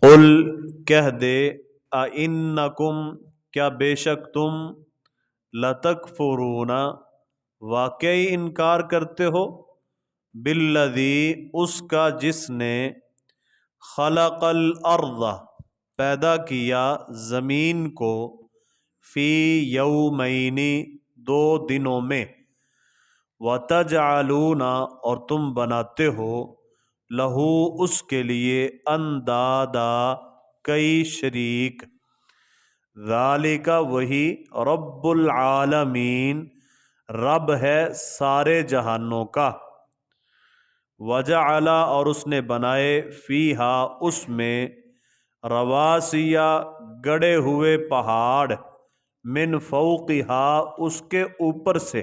قل کہہ دے اِنَّکُم کیا بے شک تم لَتَکْفُرُونَ واقعی انکار کرتے ہو بالذی اس کا جس نے خلق الارض پیدا کیا زمین کو فی یومین 2 دنوں میں وتجعلون اور تم بناتے ہو لہو اس کے لیے اندادا کئی شریک ذالک وہی رب العالمین رب ہے سارے جہانوں کا وجعل اور اس نے بنائے فیہا اس میں رواسیا گڑے ہوئے پہاڑ من فوقہا اس کے اوپر سے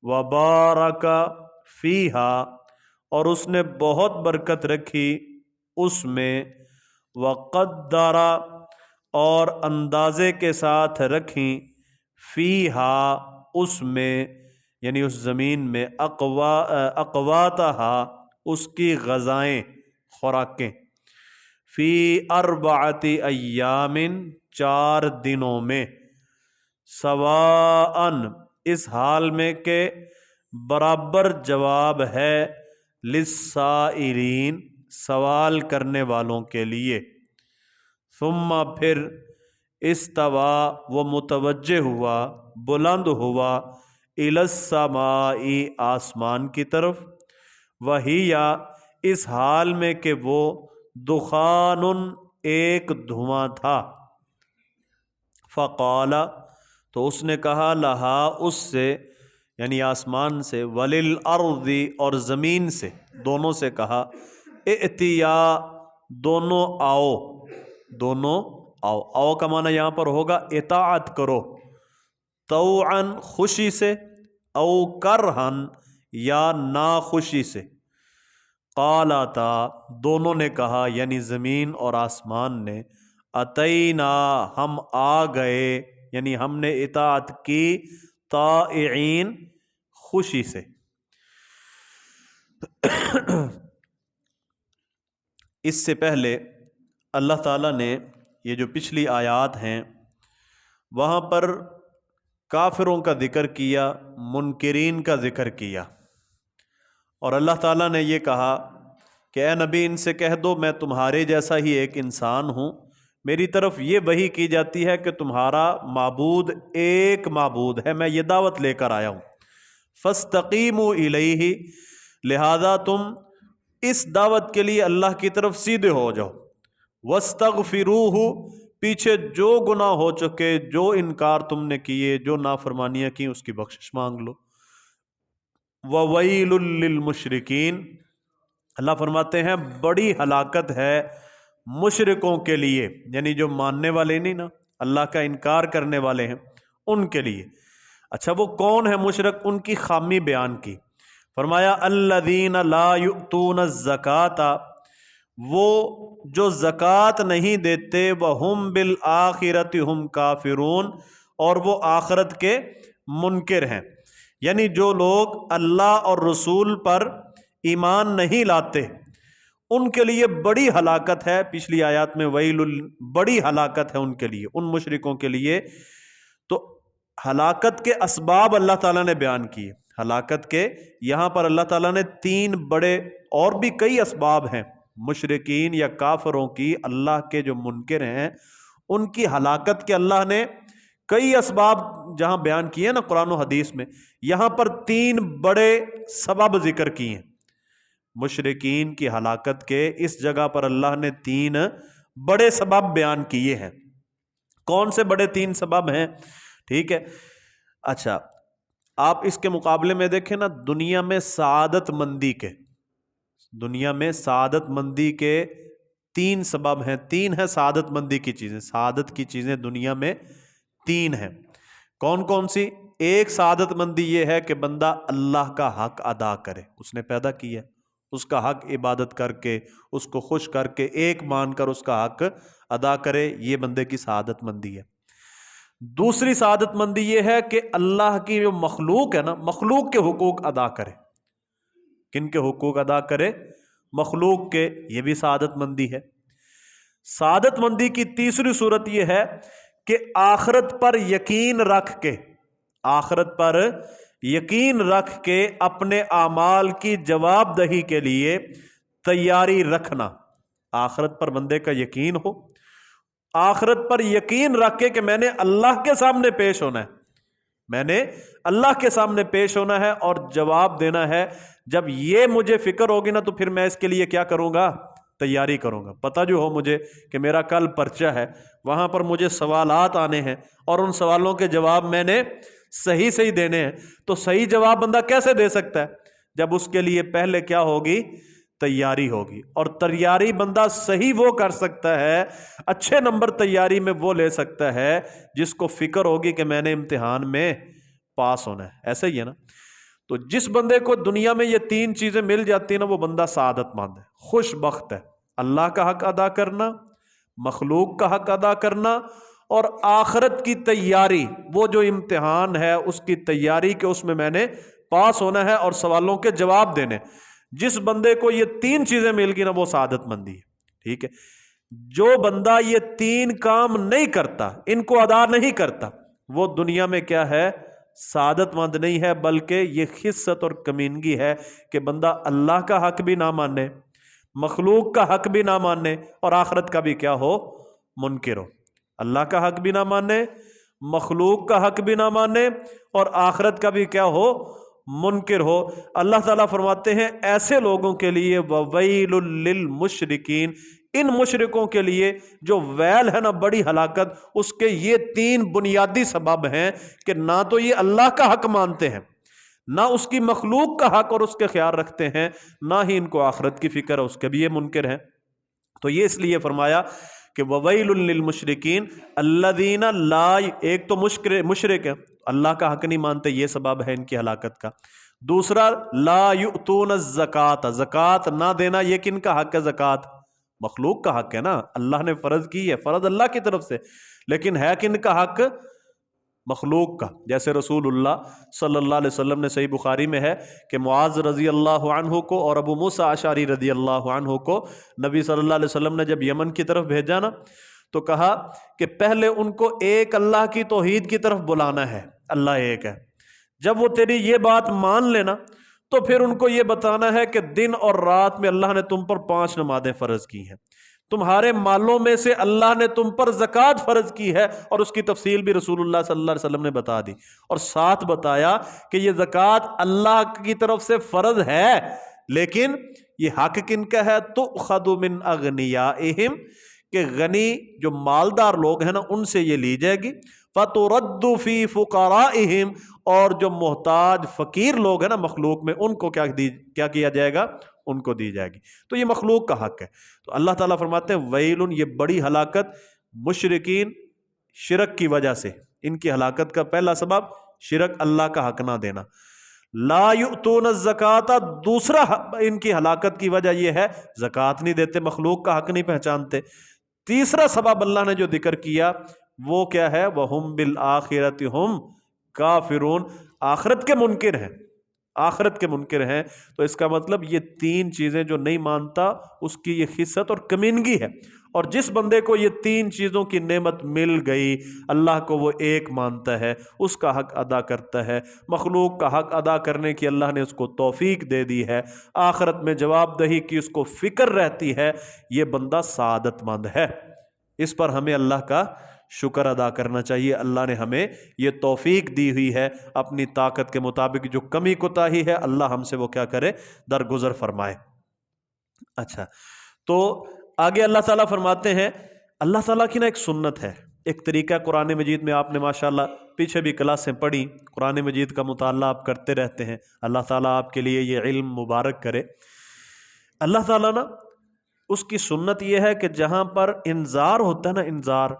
وبارک فیہا اور اس نے بہت برکت رکھی اس میں وقدر اور اندازے کے ساتھ رکھیں فیہا اس میں یعنی اس زمین میں اقواتہا اس کی غذائیں خوراکیں فی 4 ایام 4 دنوں میں سواءً اس حال میں کہ برابر جواب ہے للسائلین سوال کرنے والوں کے لیے ثم پھر استوا وہ متوجہ ہوا بلند ہوا الی السماء آسمان کی طرف وہیا اس حال میں کہ وہ دخان ایک دھواں تھا فقال تو اس نے کہا لہا اس سے یعنی آسمان سے وللارض اور زمین سے دونوں سے کہا ائتیا دونوں آؤ آؤ کا معنی یہاں پر ہوگا اطاعت کرو طوعا خوشی سے او کرہن یا ناخوشی سے قالاتا دونوں نے کہا یعنی زمین اور آسمان نے اتینا ہم آ گئے یعنی ہم نے اطاعت کی طائعین خوشی سے اس سے پہلے اللہ تعالیٰ نے یہ جو پچھلی آیات ہیں وہاں پر کافروں کا ذکر کیا منکرین کا ذکر کیا اور اللہ تعالیٰ نے یہ کہا کہ اے نبی ان سے کہہ دو میں تمہارے جیسا ہی ایک انسان ہوں میری طرف یہ وحی کی جاتی ہے کہ تمہارا معبود ایک معبود ہے میں یہ دعوت لے کر آیا ہوں فاستقیموا الیہ لہذا تم اس دعوت کے لیے اللہ کی طرف سیدھے ہو جاؤ واستغفروہ پیچھے جو گناہ ہو چکے جو انکار تم نے کیے جو نافرمانیاں کی اس کی بخشش مانگ لو وَوَيْلٌ لِّلْمُشْرِكِينَ اللہ فرماتے ہیں بڑی ہلاکت ہے مشرکوں کے لیے یعنی جو ماننے والے نہیں نا اللہ کا انکار کرنے والے ہیں ان کے لیے اچھا وہ کون ہے مشرک ان کی خامی بیان کی فرمایا الذین لا یؤتون الزکاۃ وہ جو زکوٰۃ نہیں دیتے وہم بالآخرۃ ہم کافرون اور وہ آخرت کے منکر ہیں یعنی جو لوگ اللہ اور رسول پر ایمان نہیں لاتے ان کے لیے بڑی ہلاکت ہے پچھلی آیات میں ویل بڑی ہلاکت ہے ان کے لیے ان مشرکوں کے لیے تو ہلاکت کے اسباب اللہ تعالیٰ نے بیان کیے ہلاکت کے یہاں پر اللہ تعالیٰ نے 3 بڑے اور بھی کئی اسباب ہیں مشرکین یا کافروں کی اللہ کے جو منکر ہیں ان کی ہلاکت کے اللہ نے کئی اسباب جہاں بیان کیے نا قرآن و حدیث میں یہاں پر 3 بڑے سبب ذکر کیے ہیں مشرکین کی ہلاکت کے اس جگہ پر اللہ نے 3 بڑے سبب بیان کیے ہیں کون سے بڑے 3 سبب ہیں ٹھیک ہے اچھا آپ اس کے مقابلے میں دیکھیں نا دنیا میں سعادت مندی کے 3 سبب ہیں 3 ہیں سعادت مندی کی چیزیں سعادت کی چیزیں دنیا میں 3 ہیں کون کون سی ایک سعادت مندی یہ ہے کہ بندہ اللہ کا حق ادا کرے اس نے پیدا کیا اس کا حق عبادت کر کے اس کو خوش کر کے ایک مان کر اس کا حق ادا کرے یہ بندے کی سعادت مندی ہے دوسری سعادت مندی یہ ہے کہ اللہ کی جو مخلوق ہے نا مخلوق کے حقوق ادا کرے کن کے حقوق ادا کرے مخلوق کے یہ بھی سعادت مندی ہے سعادت مندی کی تیسری صورت یہ ہے کہ آخرت پر یقین رکھ کے، آخرت پر یقین رکھ کے اپنے اعمال کی جواب دہی کے لیے تیاری رکھنا۔ آخرت پر بندے کا یقین ہو، آخرت پر یقین رکھ کے کہ میں نے اللہ کے سامنے پیش ہونا ہے، میں نے اللہ کے سامنے پیش ہونا ہے اور جواب دینا ہے۔ جب یہ مجھے فکر ہوگی نا تو پھر میں اس کے لیے کیا کروں گا؟ تیاری کروں گا۔ پتہ جو ہو مجھے کہ میرا کل پرچہ ہے، وہاں پر مجھے سوالات آنے ہیں اور ان سوالوں کے جواب میں نے صحیح صحیح دینے ہیں، تو صحیح جواب بندہ کیسے دے سکتا ہے؟ جب اس کے لیے پہلے کیا ہوگی؟ تیاری ہوگی۔ اور تیاری بندہ صحیح وہ کر سکتا ہے، اچھے نمبر تیاری میں وہ لے سکتا ہے جس کو فکر ہوگی کہ میں نے امتحان میں پاس ہونا ہے۔ ایسا ہی ہے نا؟ تو جس بندے کو دنیا میں یہ تین چیزیں مل جاتی ہیں نا، وہ بندہ سعادت مند ہے، خوش بخت ہے۔ اللہ کا حق ادا کرنا، مخلوق کا حق ادا کرنا، اور آخرت کی تیاری، وہ جو امتحان ہے اس کی تیاری کہ اس میں نے پاس ہونا ہے اور سوالوں کے جواب دینے۔ جس بندے کو یہ تین چیزیں مل گئی نا، وہ سعادت مندی ہے۔ ٹھیک ہے؟ جو بندہ یہ تین کام نہیں کرتا، ان کو ادا نہیں کرتا، وہ دنیا میں کیا ہے؟ سعادت مند نہیں ہے، بلکہ یہ خست اور کمینگی ہے کہ بندہ اللہ کا حق بھی نہ مانے، مخلوق کا حق بھی نہ مانے، اور آخرت کا بھی کیا ہو؟ منکر ہو۔ اللہ کا حق بھی نہ مانے، مخلوق کا حق بھی نہ مانے، اور آخرت کا بھی کیا ہو؟ منکر ہو۔ اللہ تعالیٰ فرماتے ہیں ایسے لوگوں کے لیے وَوَيْلٌ لِّلْمُشْرِكِينَ، ان مشرکوں کے لیے جو ویل ہے نا، بڑی ہلاکت، اس کے یہ تین بنیادی سبب ہیں کہ نہ تو یہ اللہ کا حق مانتے ہیں، نہ اس کی مخلوق کا حق اور اس کے خیال رکھتے ہیں، نہ ہی ان کو آخرت کی فکر ہے، اس کے بھی یہ منکر ہیں۔ تو یہ اس لیے فرمایا کہ وَوَيْلٌ لِّلْمُشْرِكِينَ الَّذِينَ لَا، ایک تو مشرک ہے، اللہ کا حق نہیں مانتے، یہ سبب ہے ان کی ہلاکت کا۔ دوسرا لا یؤتون الزکوٰۃ، زکوٰۃ نہ دینا، یہ کن کا حق ہے؟ زکوٰۃ مخلوق کا حق ہے نا، اللہ نے فرض کی ہے، فرض اللہ کی طرف سے، لیکن ہے کن کا حق؟ مخلوق کا۔ جیسے رسول اللہ صلی اللہ علیہ وسلم نے صحیح بخاری میں ہے کہ معاذ رضی اللہ عنہ کو اور ابو موسیٰ اشعری رضی اللہ عنہ کو نبی صلی اللہ علیہ وسلم نے جب یمن کی طرف بھیجا نا، تو کہا کہ پہلے ان کو ایک اللہ کی توحید کی طرف بلانا ہے، اللہ ایک ہے۔ جب وہ تیری یہ بات مان لینا تو پھر ان کو یہ بتانا ہے کہ دن اور رات میں اللہ نے تم پر 5 نمازیں فرض کی ہیں، تمہارے مالوں میں سے اللہ نے تم پر زکوٰۃ فرض کی ہے، اور اس کی تفصیل بھی رسول اللہ صلی اللہ علیہ وسلم نے بتا دی، اور ساتھ بتایا کہ یہ زکوٰۃ اللہ کی طرف سے فرض ہے، لیکن یہ حق کن کا ہے؟ تؤخذ من اغنیائہم، کہ غنی جو مالدار لوگ ہیں نا ان سے یہ لی جائے گی، فَتُرَدُّ فِي فُقَرَائِهِمْ، اور جو محتاج فقیر لوگ ہیں نا مخلوق میں، ان کو کیا کیا جائے گا؟ ان کو دی جائے گی۔ تو یہ مخلوق کا حق ہے۔ تو اللہ تعالیٰ فرماتے ہیں ویلن، یہ بڑی ہلاکت مشرکین، شرک کی وجہ سے ان کی ہلاکت کا پہلا سبب شرک، اللہ کا حق نہ دینا۔ لا یؤتون الزکوٰۃ، دوسرا ان کی ہلاکت کی وجہ یہ ہے زکوٰۃ نہیں دیتے، مخلوق کا حق نہیں پہچانتے۔ تیسرا سبب اللہ نے جو ذکر کیا وہ کیا ہے؟ وَهُمْ بِالْآخِرَةِ هُمْ کافرون، آخرت کے منکر ہیں، آخرت کے منکر ہیں۔ تو اس کا مطلب یہ تین چیزیں جو نہیں مانتا اس کی یہ خست اور کمینگی ہے، اور جس بندے کو یہ تین چیزوں کی نعمت مل گئی، اللہ کو وہ ایک مانتا ہے، اس کا حق ادا کرتا ہے، مخلوق کا حق ادا کرنے کی اللہ نے اس کو توفیق دے دی ہے، آخرت میں جواب دہی کی اس کو فکر رہتی ہے، یہ بندہ سعادت مند ہے۔ اس پر ہمیں اللہ کا شکر ادا کرنا چاہیے۔ اللہ نے ہمیں یہ توفیق دی ہوئی ہے، اپنی طاقت کے مطابق جو کمی کوتاہی ہے اللہ ہم سے وہ کیا کرے؟ درگزر فرمائے۔ اچھا، تو آگے اللہ تعالیٰ فرماتے ہیں، اللہ تعالیٰ کی نا ایک سنت ہے، ایک طریقہ قرآن مجید میں، آپ نے ماشاءاللہ پیچھے بھی کلاسیں پڑھی، قرآن مجید کا مطالعہ آپ کرتے رہتے ہیں، اللہ تعالیٰ آپ کے لیے یہ علم مبارک کرے۔ اللہ تعالیٰ نا اس کی سنت یہ ہے کہ جہاں پر انذار ہوتا ہے نا، انذار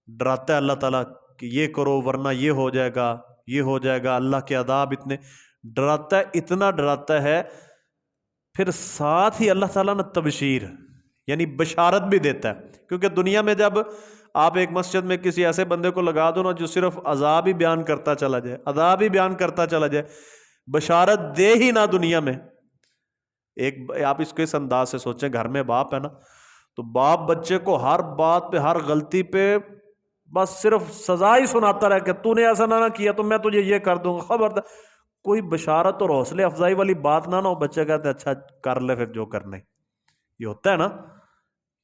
ڈراتا ہے اللہ تعالیٰ کہ یہ کرو ورنہ یہ ہو جائے گا، یہ ہو جائے گا، اللہ کے عذاب اتنے ڈراتا ہے، اتنا ڈراتا ہے، پھر ساتھ ہی اللہ تعالیٰ نے تبشیر یعنی بشارت بھی دیتا ہے۔ کیونکہ دنیا میں جب آپ ایک مسجد میں کسی ایسے بندے کو لگا دو نا جو صرف عذاب ہی بیان کرتا چلا جائے، عذاب ہی بیان کرتا چلا جائے، بشارت دے ہی نہ دنیا میں، ایک آپ اس کو اس انداز سے سوچیں، گھر میں باپ ہے نا، تو باپ بچے کو ہر بات پہ، ہر غلطی پہ بس صرف سزا ہی سناتا رہے کہ تو نے ایسا نہ کیا تو میں تجھے یہ کر دوں گا، خبردار۔ کوئی بشارت اور حوصلے افزائی والی بات نہ ہو، بچہ کہتے ہیں اچھا کر لے پھر جو کرنا ہے۔ یہ ہوتا ہے نا،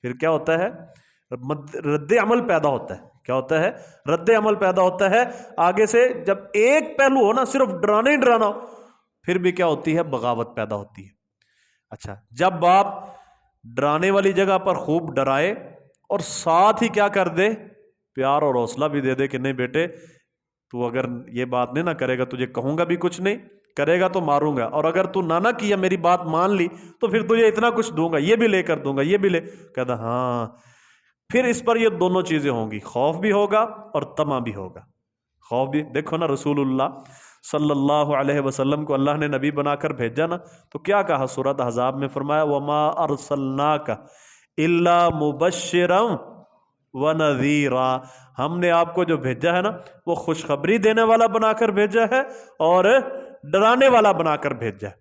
پھر کیا ہوتا ہے؟ رد عمل پیدا ہوتا ہے۔ کیا ہوتا ہے؟ رد عمل پیدا ہوتا ہے آگے سے۔ جب ایک پہلو ہو نا، صرف ڈرانا ہی ڈرانا ہو، پھر بھی کیا ہوتی ہے؟ بغاوت پیدا ہوتی ہے۔ اچھا، جب باپ ڈرانے والی جگہ پر خوب ڈرائے اور ساتھ ہی کیا کر دے؟ پیار اور حوصلہ بھی دے دے کہ نہیں بیٹے، تو اگر یہ بات نہیں نہ کرے گا تجھے کہوں گا بھی کچھ نہیں، کرے گا تو ماروں گا، اور اگر تو نہ کیا، میری بات مان لی تو پھر تجھے اتنا کچھ دوں گا، یہ بھی لے کر دوں گا، یہ بھی لے۔ کہتا ہاں، پھر اس پر یہ دونوں چیزیں ہوں گی، خوف بھی ہوگا اور طمع بھی ہوگا۔ خوف بھی، دیکھو نا رسول اللہ صلی اللہ علیہ وسلم کو اللہ نے نبی بنا کر بھیجا نا، تو کیا کہا سورۃ احزاب میں؟ فرمایا وما ارسلناک الا مبشرا ونذیرا، ہم نے آپ کو جو بھیجا ہے نا، وہ خوشخبری دینے والا بنا کر بھیجا ہے اور ڈرانے والا بنا کر بھیجا ہے۔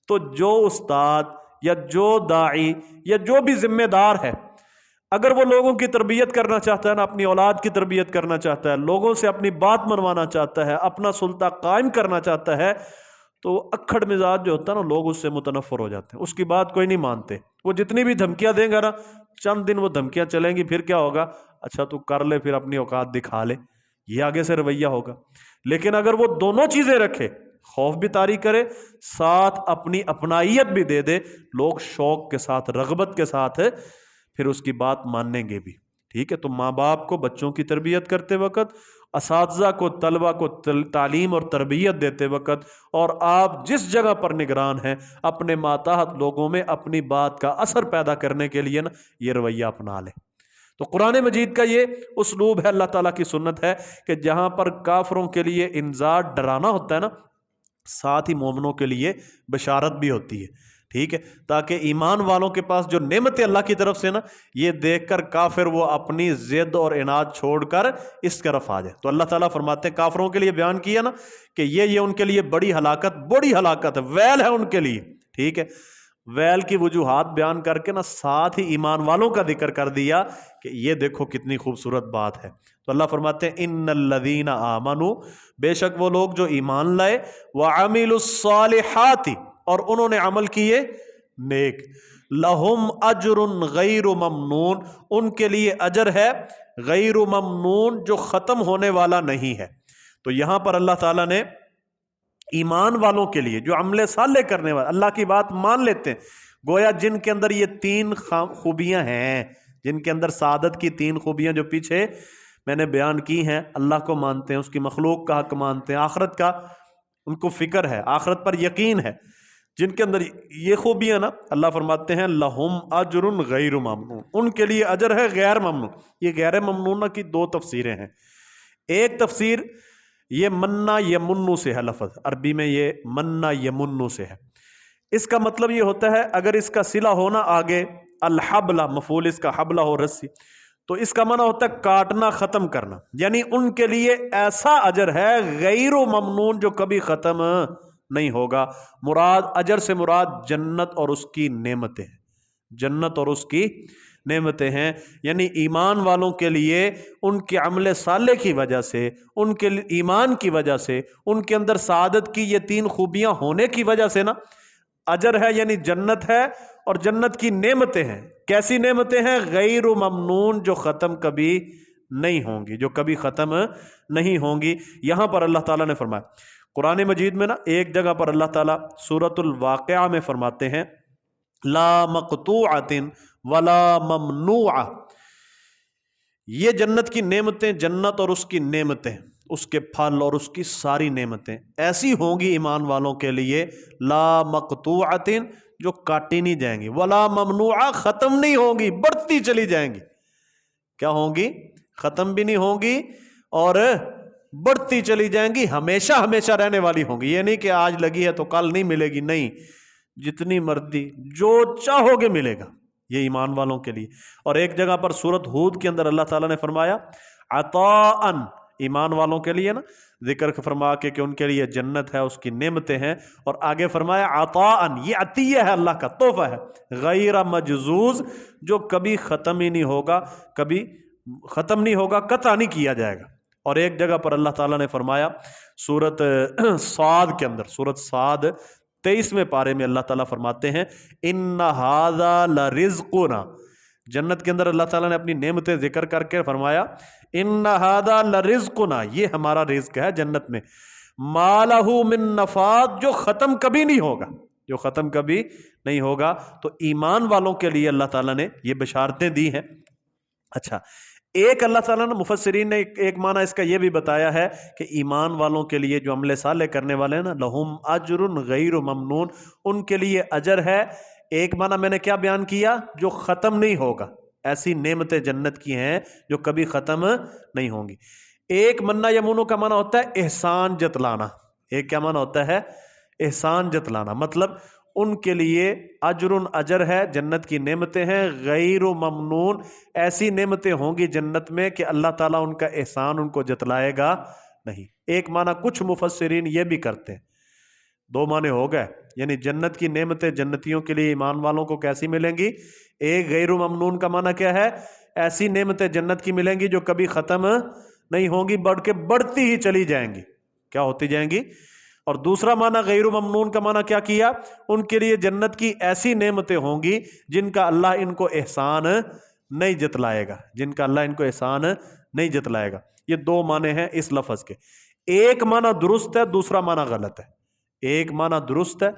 تو جو استاد یا جو داعی یا جو بھی ذمہ دار ہے، اگر وہ لوگوں کی تربیت کرنا چاہتا ہے نا، اپنی اولاد کی تربیت کرنا چاہتا ہے، لوگوں سے اپنی بات منوانا چاہتا ہے، اپنا سلطہ قائم کرنا چاہتا ہے، تو اکھڑ مزاج جو ہوتا ہے نا، لوگ اس سے متنفر ہو جاتے ہیں، اس کی بات کوئی نہیں مانتے۔ وہ جتنی بھی دھمکیاں دیں گا نا، چند دن وہ دھمکیاں چلیں گی، پھر کیا ہوگا؟ اچھا تو کر لے، پھر اپنی اوقات دکھا لے، یہ آگے سے رویہ ہوگا۔ لیکن اگر وہ دونوں چیزیں رکھے، خوف بھی طاری کرے، ساتھ اپنی اپنائیت بھی دے دے، لوگ شوق کے ساتھ، رغبت کے ساتھ پھر اس کی بات مانیں گے بھی۔ ٹھیک ہے، تو ماں باپ کو بچوں کی تربیت کرتے وقت، اساتذہ کو، طلبہ کو تعلیم اور تربیت دیتے وقت، اور آپ جس جگہ پر نگران ہیں، اپنے ماتحت لوگوں میں اپنی بات کا اثر پیدا کرنے کے لیے نا، یہ رویہ اپنا لیں۔ تو قرآن مجید کا یہ اسلوب ہے، اللہ تعالیٰ کی سنت ہے کہ جہاں پر کافروں کے لیے انذار، ڈرانا ہوتا ہے نا، ساتھ ہی مومنوں کے لیے بشارت بھی ہوتی ہے۔ ٹھیک ہے، تاکہ ایمان والوں کے پاس جو نعمتیں اللہ کی طرف سے نا، یہ دیکھ کر کافر وہ اپنی ضد اور عناد چھوڑ کر اس طرف آ جائے۔ تو اللہ تعالیٰ فرماتے ہیں کافروں کے لیے بیان کیا نا کہ یہ ان کے لیے بڑی ہلاکت ہے، ویل ہے ان کے لیے۔ ٹھیک ہے، ویل کی وجوہات بیان کر کے نا، ساتھ ہی ایمان والوں کا ذکر کر دیا کہ یہ دیکھو کتنی خوبصورت بات ہے۔ تو اللہ فرماتے ہیں ان الذین آمنوا، بے شک وہ لوگ جو ایمان لائے، وعملوا الصالحات، اور انہوں نے عمل کیے نیک، لہم اجر غیر ممنون، ان کے لیے اجر ہے غیر ممنون، جو ختم ہونے والا نہیں ہے۔ تو یہاں پر اللہ تعالیٰ نے ایمان والوں کے لیے، جو عمل صالح کرنے والے، اللہ کی بات مان لیتے ہیں، گویا جن کے اندر یہ 3 خوبیاں ہیں، جن کے اندر سعادت کی 3 خوبیاں جو پیچھے میں نے بیان کی ہیں، اللہ کو مانتے ہیں، اس کی مخلوق کا حق مانتے ہیں، آخرت کا ان کو فکر ہے، آخرت پر یقین ہے، جن کے اندر یہ خوبیاں نا، اللہ فرماتے ہیں لہم اجر غیر ممنون، ان کے لیے اجر ہے غیر ممنون۔ یہ غیر ممنون کی 2 تفسیریں ہیں۔ ایک تفسیر یہ منا یمنو سے ہے، لفظ عربی میں یہ منا یمنو سے ہے۔ اس کا مطلب یہ ہوتا ہے، اگر اس کا صلہ ہونا آگے الحبلہ، مفعول اس کا حبلہ ہو رسی، تو اس کا معنی ہوتا ہے کاٹنا، ختم کرنا، یعنی ان کے لیے ایسا اجر ہے غیر ممنون جو کبھی ختم نہیں ہوگا۔ مراد اجر سے مراد جنت اور اس کی نعمتیں، جنت اور اس کی نعمتیں ہیں، یعنی ایمان والوں کے لیے ان کے عمل صالح کی وجہ سے، ان کے ایمان کی وجہ سے، ان کے اندر سعادت کی یہ 3 خوبیاں ہونے کی وجہ سے نا، اجر ہے، یعنی جنت ہے، اور جنت کی نعمتیں ہیں۔ کیسی نعمتیں ہیں؟ غیر ممنون، جو ختم کبھی نہیں ہوں گی، جو کبھی ختم نہیں ہوں گی۔ یہاں پر اللہ تعالیٰ نے فرمایا قرآن مجید میں نا، ایک جگہ پر اللہ تعالیٰ سورۃ الواقعہ میں فرماتے ہیں لا مقطوعۃ ولا ممنوعہ، یہ جنت کی نعمتیں، جنت اور اس کی نعمتیں، اس کے پھل اور اس کی ساری نعمتیں ایسی ہوں گی ایمان والوں کے لیے، لا مقطوعۃ، جو کاٹی نہیں جائیں گی، ولا ممنوعہ، ختم نہیں ہوں گی، بڑھتی چلی جائیں گی۔ کیا ہوں گی؟ ختم بھی نہیں ہوں گی اور بڑھتی چلی جائیں گی، ہمیشہ ہمیشہ رہنے والی ہوں گی۔ یہ نہیں کہ آج لگی ہے تو کل نہیں ملے گی، نہیں، جتنی مرضی جو چاہو گے ملے گا، یہ ایمان والوں کے لیے۔ اور ایک جگہ پر سورۃ ہود کے اندر اللہ تعالیٰ نے فرمایا عطاءً، ایمان والوں کے لیے نا ذکر فرما کے کہ ان کے لیے جنت ہے، اس کی نعمتیں ہیں، اور آگے فرمایا عطاءً، یہ عطیہ ہے، اللہ کا تحفہ ہے، غیر مجذوذ، جو کبھی ختم ہی نہیں ہوگا، کبھی ختم نہیں ہوگا، قطع نہیں کیا جائے گا۔ اور ایک جگہ پر اللہ تعالیٰ نے فرمایا سورت صاد کے اندر، سورت صاد 23ویں پارے میں اللہ تعالیٰ فرماتے ہیں ان ھذا لرزقنا، جنت کے اندر اللہ تعالیٰ نے اپنی نعمتیں ذکر کر کے فرمایا ان ھذا لرزقنا، یہ ہمارا رزق ہے جنت میں، ما لہ من نفاد، جو ختم کبھی نہیں ہوگا، جو ختم کبھی نہیں ہوگا۔ تو ایمان والوں کے لیے اللہ تعالیٰ نے یہ بشارتیں دی ہیں۔ اچھا، ایک اللہ تعالیٰ نے مفسرین نے ایک معنی اس کا یہ بھی بتایا ہے کہ ایمان والوں کے لیے جو عمل صالح کرنے والے ہیں نا، لہم اجر غیر ممنون، ان کے لیے اجر ہے۔ ایک معنی میں نے کیا بیان کیا؟ جو ختم نہیں ہوگا، ایسی نعمتیں جنت کی ہیں جو کبھی ختم نہیں ہوں گی۔ ایک منا یمونو کا معنی ہوتا ہے احسان جتلانا۔ ایک کیا معنی ہوتا ہے؟ احسان جتلانا، مطلب ان کے لیے اجر اجر ہے، جنت کی نعمتیں ہیں، غیر ممنون، ایسی نعمتیں ہوں گی جنت میں کہ اللہ تعالیٰ ان کا احسان ان کو جتلائے گا نہیں۔ ایک معنی کچھ مفسرین یہ بھی کرتے ہیں، دو معنی ہو گئے، یعنی جنت کی نعمتیں جنتیوں کے لیے ایمان والوں کو کیسی ملیں گی؟ ایک غیر ممنون کا معنی کیا ہے؟ ایسی نعمتیں جنت کی ملیں گی جو کبھی ختم نہیں ہوں گی، بڑھ کے بڑھتی ہی چلی جائیں گی، کیا ہوتی جائیں گی۔ اور دوسرا معنی غیر ممنون کا معنی کیا کیا؟ ان کے لیے جنت کی ایسی نعمتیں ہوں گی جن کا اللہ ان کو احسان نہیں جتلائے گا، جن کا اللہ ان کو احسان نہیں جتلائے گا۔ یہ دو معنی ہیں اس لفظ کے، ایک معنی درست ہے، دوسرا معنی غلط ہے۔ ایک معنی درست ہے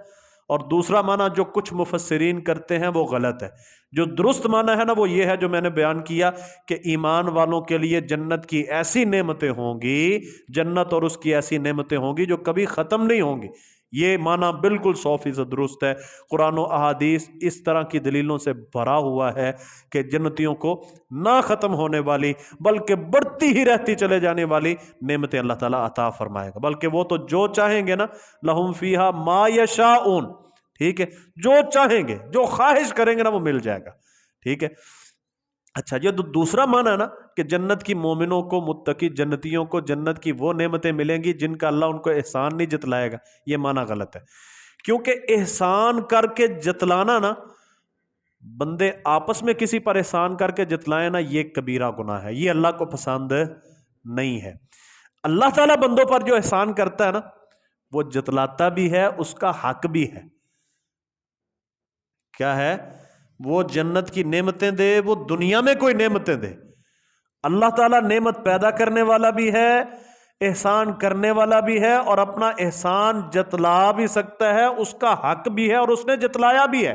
اور دوسرا معنی جو کچھ مفسرین کرتے ہیں وہ غلط ہے۔ جو درست معنی ہے نا وہ یہ ہے جو میں نے بیان کیا کہ ایمان والوں کے لیے جنت کی ایسی نعمتیں ہوں گی، جنت اور اس کی ایسی نعمتیں ہوں گی جو کبھی ختم نہیں ہوں گی۔ یہ معنی بالکل 100% درست ہے۔ قرآن و احادیث اس طرح کی دلیلوں سے بھرا ہوا ہے کہ جنتیوں کو نہ ختم ہونے والی بلکہ بڑھتی ہی رہتی چلے جانے والی نعمتیں اللہ تعالیٰ عطا فرمائے گا، بلکہ وہ تو جو چاہیں گے نا، لہم فیہا ما یشاؤون، ٹھیک ہے، جو چاہیں گے، جو خواہش کریں گے نا وہ مل جائے گا، ٹھیک ہے۔ اچھا، یہ دوسرا معنی ہے نا کہ جنت کی مومنوں کو، متقی جنتیوں کو جنت کی وہ نعمتیں ملیں گی جن کا اللہ ان کو احسان نہیں جتلائے گا، یہ معنی غلط ہے۔ کیونکہ احسان کر کے جتلانا نا، بندے آپس میں کسی پر احسان کر کے جتلائیں نا، یہ کبیرہ گناہ ہے، یہ اللہ کو پسند نہیں ہے۔ اللہ تعالیٰ بندوں پر جو احسان کرتا ہے نا وہ جتلاتا بھی ہے، اس کا حق بھی ہے۔ کیا ہے؟ وہ جنت کی نعمتیں دے، وہ دنیا میں کوئی نعمتیں دے۔ اللہ تعالیٰ نعمت پیدا کرنے والا بھی ہے، احسان کرنے والا بھی ہے، اور اپنا احسان جتلا بھی سکتا ہے، اس کا حق بھی ہے اور اس نے جتلایا بھی ہے۔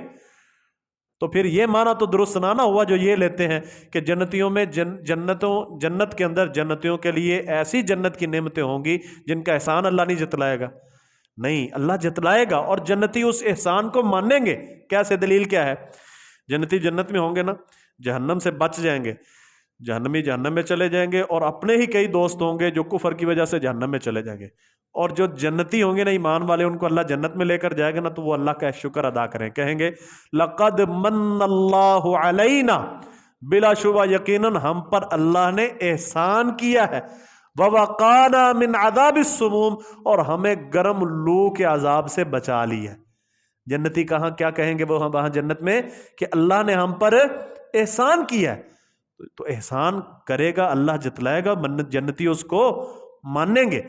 تو پھر یہ معنی تو درست نہ ہوا جو یہ لیتے ہیں کہ جنتیوں میں جنت کے اندر جنتیوں کے لیے ایسی جنت کی نعمتیں ہوں گی جن کا احسان اللہ نہیں جتلائے گا۔ نہیں، اللہ جتلائے گا، اور جنتی اس احسان کو مانیں گے۔ کیسے؟ دلیل کیا ہے؟ جنتی جنت میں ہوں گے نا، جہنم سے بچ جائیں گے، جہنمی جہنم میں چلے جائیں گے، اور اپنے ہی کئی دوست ہوں گے جو کفر کی وجہ سے جہنم میں چلے جائیں گے، اور جو جنتی ہوں گے نا، ایمان والے، ان کو اللہ جنت میں لے کر جائے گا نا، تو وہ اللہ کا شکر ادا کریں، کہیں گے لقد من اللہ علینا، بلا شبہ یقیناً ہم پر اللہ نے احسان کیا ہے، ووقانا من عذاب السموم، اور ہمیں گرم لو کے عذاب سے بچا لی ہے۔ جنتی کہاں کیا کہیں گے وہ وہاں جنت میں کہ اللہ نے ہم پر احسان کیا ہے۔ تو احسان کرے گا اللہ، جتلائے گا، جنتی اس کو مانیں گے۔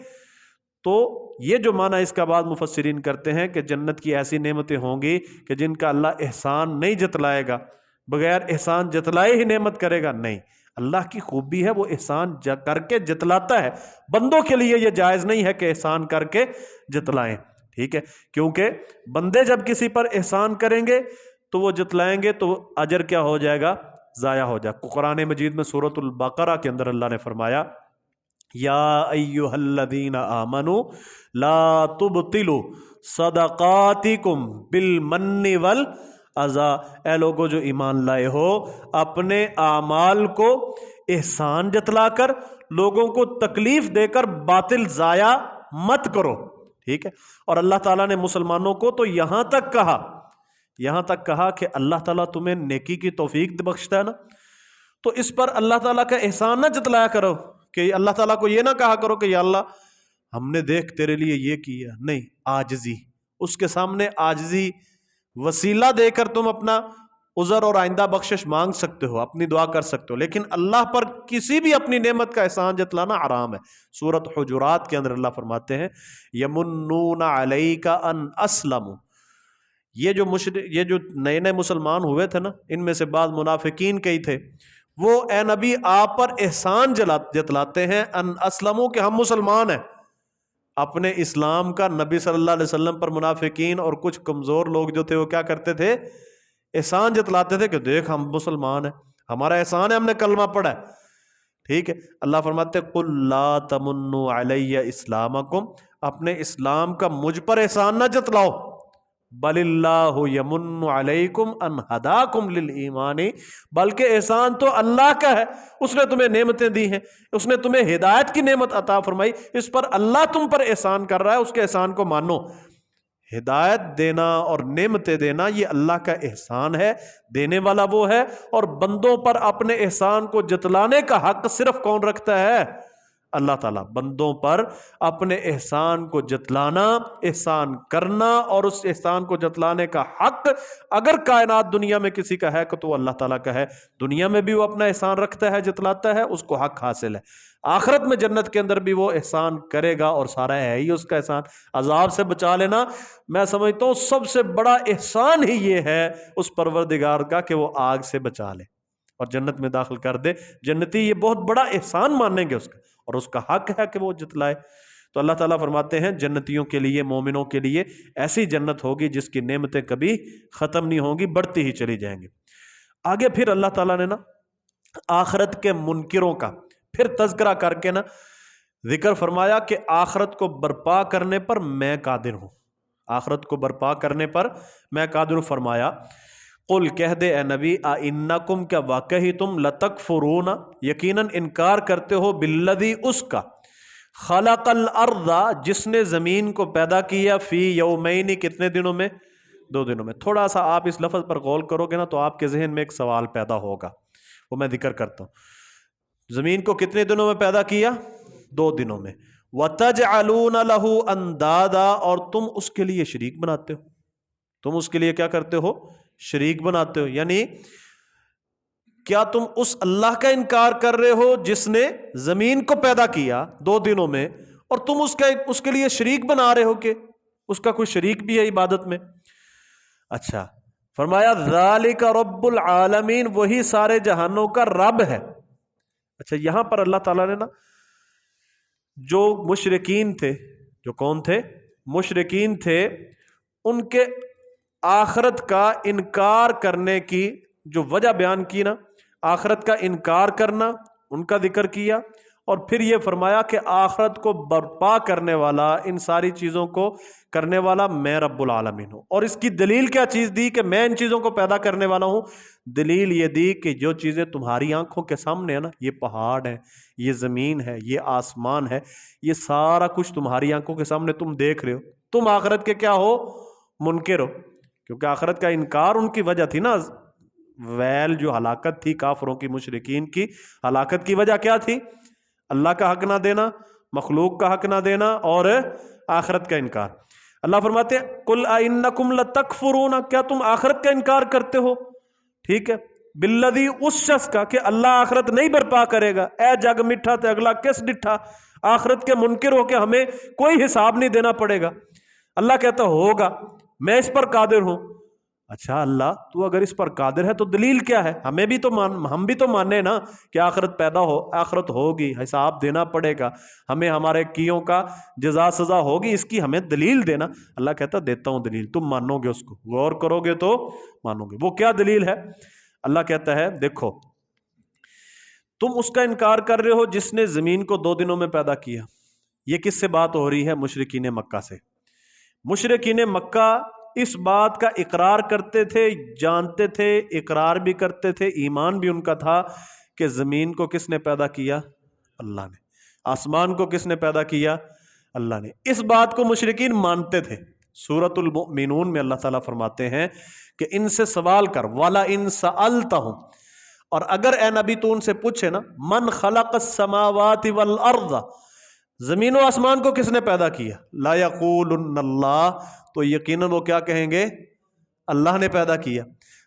تو یہ جو معنی اس کا بعض مفسرین کرتے ہیں کہ جنت کی ایسی نعمتیں ہوں گی کہ جن کا اللہ احسان نہیں جتلائے گا، بغیر احسان جتلائے ہی نعمت کرے گا، نہیں، اللہ کی خوبی ہے وہ احسان کر کے جتلاتا ہے۔ بندوں کے لیے یہ جائز نہیں ہے کہ احسان کر کے جتلائیں، ٹھیک ہے، کیونکہ بندے جب کسی پر احسان کریں گے تو وہ جتلائیں گے تو اجر کیا ہو جائے گا؟ ضائع ہو جائے گا۔ قرآن مجید میں سورۃ البقرہ کے اندر اللہ نے فرمایا یا ایھا الذین آمنوا لا تبطلوا صدقاتکم بالمن والاذی، اے لوگو جو ایمان لائے ہو، اپنے اعمال کو احسان جتلا کر، لوگوں کو تکلیف دے کر باطل ضائع مت کرو، ٹھیک ہے۔ اور اللہ تعالیٰ نے مسلمانوں کو تو یہاں تک کہا کہ اللہ تعالیٰ تمہیں نیکی کی توفیق بخشتا ہے نا، تو اس پر اللہ تعالیٰ کا احسان نہ جتلایا کرو، کہ اللہ تعالیٰ کو یہ نہ کہا کرو کہ یا اللہ ہم نے دیکھ تیرے لیے یہ کیا، نہیں، عاجزی، اس کے سامنے عاجزی وسیلہ دے کر تم اپنا عذر اور آئندہ بخشش مانگ سکتے ہو، اپنی دعا کر سکتے ہو، لیکن اللہ پر کسی بھی اپنی نعمت کا احسان جتلانا حرام ہے۔ سورۃ حجرات کے اندر اللہ فرماتے ہیں یمنون علیک ان اسلموا، یہ جو نئے نئے مسلمان ہوئے تھے نا، ان میں سے بعض منافقین کے ہی تھے، وہ اے نبی آپ پر احسان جتلاتے ہیں ان اسلموا، کہ ہم مسلمان ہیں۔ اپنے اسلام کا نبی صلی اللہ علیہ وسلم پر منافقین اور کچھ کمزور لوگ جو تھے وہ کیا کرتے تھے؟ احسان جتلاتے تھے کہ دیکھ ہم مسلمان ہیں، ہمارا احسان ہے ہم نے کلمہ پڑھا ہے، ٹھیک ہے۔ اللہ فرماتے قل لا تمنوا علی اسلامکم، اپنے اسلام کا مجھ پر احسان نہ جتلاؤ، بل اللہ یمن علیکم ان ہداکم للایمان، بلکہ احسان تو اللہ کا ہے، اس نے تمہیں نعمتیں دی ہیں، اس نے تمہیں ہدایت کی نعمت عطا فرمائی، اس پر اللہ تم پر احسان کر رہا ہے، اس کے احسان کو مانو۔ ہدایت دینا اور نعمتیں دینا یہ اللہ کا احسان ہے، دینے والا وہ ہے، اور بندوں پر اپنے احسان کو جتلانے کا حق صرف کون رکھتا ہے؟ اللہ تعالیٰ۔ بندوں پر اپنے احسان کو جتلانا، احسان کرنا اور اس احسان کو جتلانے کا حق اگر کائنات دنیا میں کسی کا ہے تو اللہ تعالیٰ کا ہے۔ دنیا میں بھی وہ اپنا احسان رکھتا ہے، جتلاتا ہے، اس کو حق حاصل ہے۔ آخرت میں جنت کے اندر بھی وہ احسان کرے گا، اور سارا ہے ہی اس کا احسان۔ عذاب سے بچا لینا، میں سمجھتا ہوں سب سے بڑا احسان ہی یہ ہے اس پروردگار کا کہ وہ آگ سے بچا لے اور جنت میں داخل کر دے۔ جنتی یہ بہت بڑا احسان مانیں گے اس کا، اور اس کا حق ہے کہ وہ جتلائے۔ تو اللہ تعالیٰ فرماتے ہیں جنتیوں کے لیے، مومنوں کے لیے ایسی جنت ہوگی جس کی نعمتیں کبھی ختم نہیں ہوں گی، بڑھتی ہی چلی جائیں گی۔ آگے پھر اللہ تعالیٰ نے نا آخرت کے منکروں کا پھر تذکرہ کر کے نا ذکر فرمایا کہ آخرت کو برپا کرنے پر میں قادر ہوں، آخرت کو برپا کرنے پر میں قادر ہوں۔ فرمایا قل، کہہ دے اے نبی، انکم، کیا واقعی تم لتکفرون، یقیناً انکار کرتے ہو، بالذی، اس کا، خلق الارض، جس نے زمین کو پیدا کیا، فی یومین، کتنے دنوں میں؟ 2 دنوں میں۔ تھوڑا سا آپ اس لفظ پر غور کرو گے نا تو آپ کے ذہن میں ایک سوال پیدا ہوگا، وہ میں ذکر کرتا ہوں۔ زمین کو کتنے دنوں میں پیدا کیا؟ 2 دنوں میں۔ وَتَجْعَلُونَ لَهُ أَنْدَادًا، اور تم اس کے لیے شریک بناتے ہو، تم اس کے لیے کیا کرتے ہو؟ شریک بناتے ہو۔ یعنی کیا تم اس اللہ کا انکار کر رہے ہو جس نے زمین کو پیدا کیا 2 دنوں میں، اور تم اس کے لیے شریک بنا رہے ہو کہ اس کا کوئی شریک بھی ہے عبادت میں؟ اچھا، فرمایا ذالک رب العالمین، وہی سارے جہانوں کا رب ہے۔ اچھا، یہاں پر اللہ تعالیٰ نے نا جو مشرکین تھے، جو کون تھے؟ مشرکین تھے، ان کے آخرت کا انکار کرنے کی جو وجہ بیان کی نا، آخرت کا انکار کرنا، ان کا ذکر کیا، اور پھر یہ فرمایا کہ آخرت کو برپا کرنے والا، ان ساری چیزوں کو کرنے والا میں رب العالمین ہوں۔ اور اس کی دلیل کیا چیز دی کہ میں ان چیزوں کو پیدا کرنے والا ہوں؟ دلیل یہ دی کہ جو چیزیں تمہاری آنکھوں کے سامنے ہیں نا، یہ پہاڑ ہے، یہ زمین ہے، یہ آسمان ہے، یہ سارا کچھ تمہاری آنکھوں کے سامنے تم دیکھ رہے ہو، تم آخرت کے کیا ہو؟ منکر ہو، کیونکہ آخرت کا انکار ان کی وجہ تھی نا، ویل جو ہلاکت تھی کافروں کی، مشرکین کی ہلاکت کی وجہ کیا تھی؟ اللہ کا حق نہ دینا، مخلوق کا حق نہ دینا، اور آخرت کا انکار۔ اللہ فرماتے ہیں قل انکم لتکفرون، کیا تم آخرت کا انکار کرتے ہو؟ ٹھیک ہے، بالذی، اس شخص کا کہ اللہ آخرت نہیں برپا کرے گا۔ اے جگ میٹھا تے اگلا کس ڈٹھا، آخرت کے منکر ہو کہ ہمیں کوئی حساب نہیں دینا پڑے گا۔ اللہ کہتا ہوگا، میں اس پر قادر ہوں۔ اچھا اللہ، تو اگر اس پر قادر ہے تو دلیل کیا ہے؟ ہم بھی تو مانے نا کہ آخرت پیدا ہو، آخرت ہوگی، حساب دینا پڑے گا، ہمیں ہمارے کیوں کا جزا سزا ہوگی، اس کی ہمیں دلیل دینا۔ اللہ کہتا دیتا ہوں دلیل، تم مانو گے، اس کو غور کرو گے تو مانو گے۔ وہ کیا دلیل ہے؟ اللہ کہتا ہے دیکھو، تم اس کا انکار کر رہے ہو جس نے زمین کو 2 دنوں میں پیدا کیا۔ یہ کس سے بات ہو رہی ہے؟ مشرکین مکہ سے۔ مشرکین مکہ اس بات کا اقرار کرتے تھے، جانتے تھے، اقرار بھی کرتے تھے، ایمان بھی ان کا تھا کہ زمین کو کس نے پیدا کیا؟ اللہ نے۔ آسمان کو کس نے پیدا کیا؟ اللہ نے۔ اس بات کو مشرکین مانتے تھے۔ سورۃ المؤمنون میں اللہ تعالیٰ فرماتے ہیں کہ ان سے سوال کر، وَلَئِن سَأَلْتَهُمْ، اور اگر اے نبی تو ان سے پوچھے نا من خلق السماوات والارض، زمین و آسمان کو کس نے پیدا کیا، لا یقولن اللہ، تو یقیناً وہ کیا کہیں گے، اللہ نے پیدا کیا۔